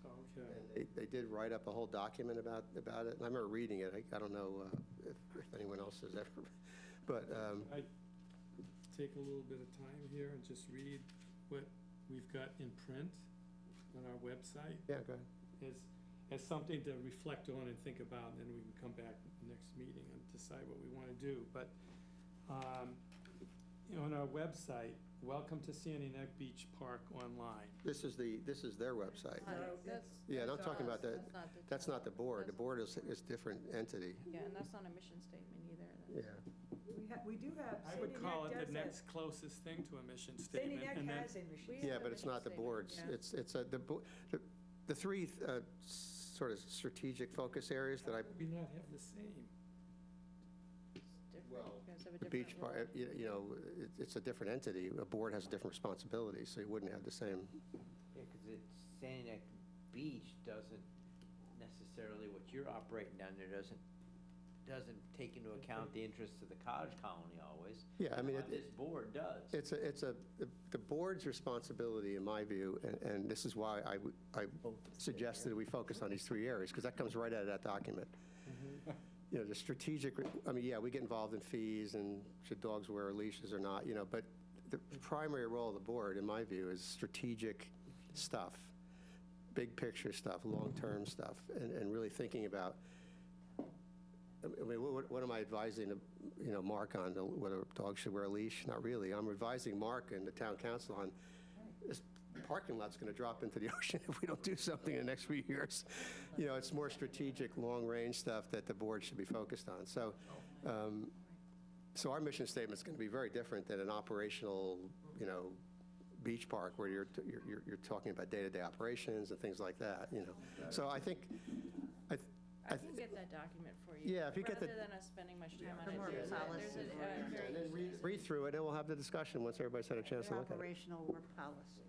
Oh, okay. And they did write up a whole document about it, and I remember reading it. I don't know if anyone else has ever, but I take a little bit of time here and just read what we've got in print on our website yeah, go ahead. as something to reflect on and think about, and then we can come back next meeting and decide what we want to do. But on our website, welcome to Sandy Neck Beach Park online. This is their website. Yeah, and I'm talking about that, that's not the board. The board is a different entity. Yeah, and that's not a mission statement either. Yeah. We do have, I would Sandy call Neck it does the that. next closest thing to a mission Sandy statement. Neck and then- has a mission. Yeah, but it's not the board's. It's the three sort of strategic focus areas that I, We not have the same. You guys have a the different beach role. part, it's a different entity. A board has different responsibilities, so you wouldn't have the same. Yeah, because it's Sandy Neck Beach doesn't necessarily, what you're operating down there doesn't take into account the interests of the cottage colony always. Yeah, I mean, What this board does. the board's responsibility, in my view, and this is why I suggested we focus on these three areas, because that comes right out of that document. The strategic, I mean, yeah, we get involved in fees and should dogs wear leashes or not, but the primary role of the board, in my view, is strategic stuff, big picture stuff, long-term stuff, and really thinking about, I mean, what am I advising, Mark on, whether dogs should wear a leash? Not really. I'm advising Mark and the town council on this parking lot's going to drop into the ocean if we don't do something in the next few years. It's more strategic, long-range stuff that the board should be focused on. So our mission statement is going to be very different than an operational, beach park where you're talking about day-to-day operations and things like that. So I think. I can get that document for you. Yeah, if you get the- Rather than us spending much time on it. more there's policy a work. very And then easy- read through it, and we'll have the discussion once everybody's had a chance to look at it. Operational work policy.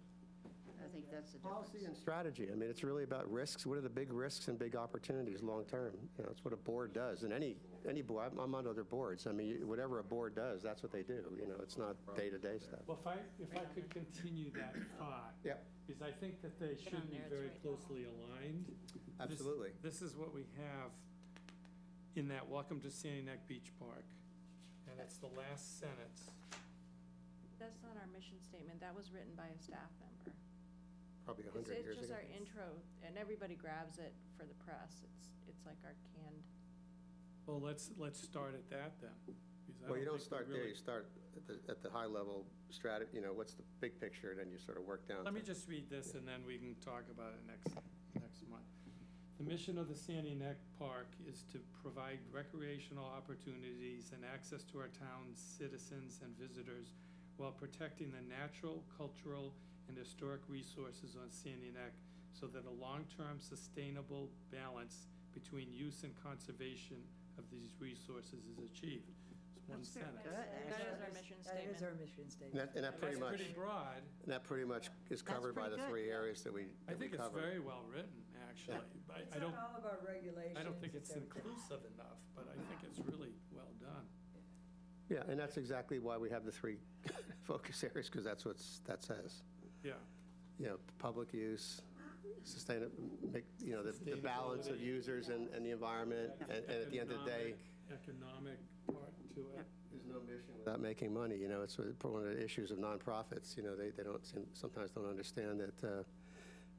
I think that's the difference. Policy and strategy. I mean, it's really about risks. What are the big risks and big opportunities long-term? That's what a board does. And any board, I'm on other boards. I mean, whatever a board does, that's what they do. It's not day-to-day stuff. Well, if I could continue that thought. Yep. Is I think that they should on be there, it's very right down. closely aligned. Absolutely. This is what we have in that Welcome to Sandy Neck Beach Park. And it's the last sentence. That's not our mission statement. That was written by a staff member. Probably It's 100 years just ago. our intro, and everybody grabs it for the press. It's like our canned. Well, let's start at that then. because I Well, you don't think we start there. really- You start at the high-level strategy, what's the big picture, and then you sort of work down. Let me to- just read this, and then we can talk about it next month. The mission of the Sandy Neck Park is to provide recreational opportunities and access to our town's citizens and visitors while protecting the natural, cultural, and historic resources on Sandy Neck so that a long-term sustainable balance between use and conservation of these resources is achieved. It's one That's very sentence. good. That is our mission That is statement. our mission And statement. that pretty That's much, pretty broad. and that pretty much is covered by the pretty good. three areas that we I think it's covered. very well written, actually. It's I don't, on all of our regulations. I don't think it's everything. inclusive enough, but I think it's really well done. Yeah, and that's exactly why we have the three focus areas, because that's what that says. Yeah. Public use, the balance of Sustainability. users and the environment, and at the end of the day, Economic part to it. there's no mission without making money. It's one of the issues of nonprofits. They sometimes don't understand that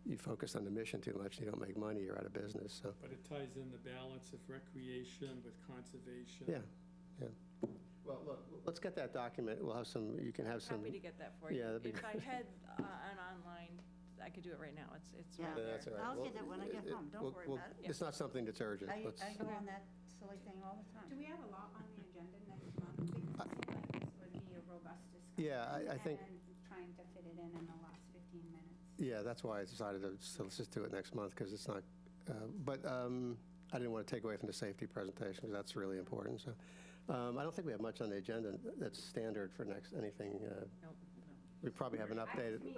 you focus on the mission too much, you don't make money, you're out of business. So, But it ties in the balance of recreation with conservation. yeah. Well, look, let's get that document. We'll have some, you can have some. Happy to get that for you. Yeah, that'd be If I had an online, I could do it right now. It's Yeah. right Yeah, there. that's all right. I'll Well, get it when I get home. Don't worry about it. It's not something that's urgent. I Let's- go on that silly thing all the time. Do we have a lot on the agenda next month? Because it seems like this would be a robust discussion. Yeah, I think- And trying to fit it in the last 15 minutes. Yeah, that's why I decided to, so let's just do it next month, because it's not, but I didn't want to take away from the safety presentation, because that's really important, so. I don't think we have much on the agenda that's standard for anything. Nope. We probably have an updated.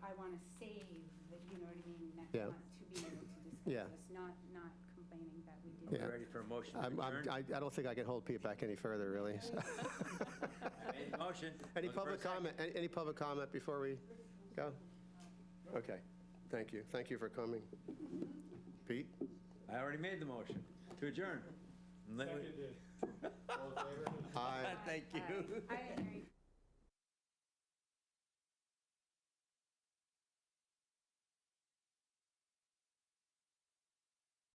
I want to save, you know what I mean, next Yeah. month to be able to discuss Yeah. this, not complaining that we Are didn't. we Yeah. ready for a motion to I'm- adjourn? I don't think I can hold Pete back any further, really. so. I made the motion. Any Looking for a public second. comment, any public comment before we go? Okay, thank you. Thank you for coming. Pete? I already made the motion to adjourn. Let me- Seconded. Aye. Thank you. I didn't hear you.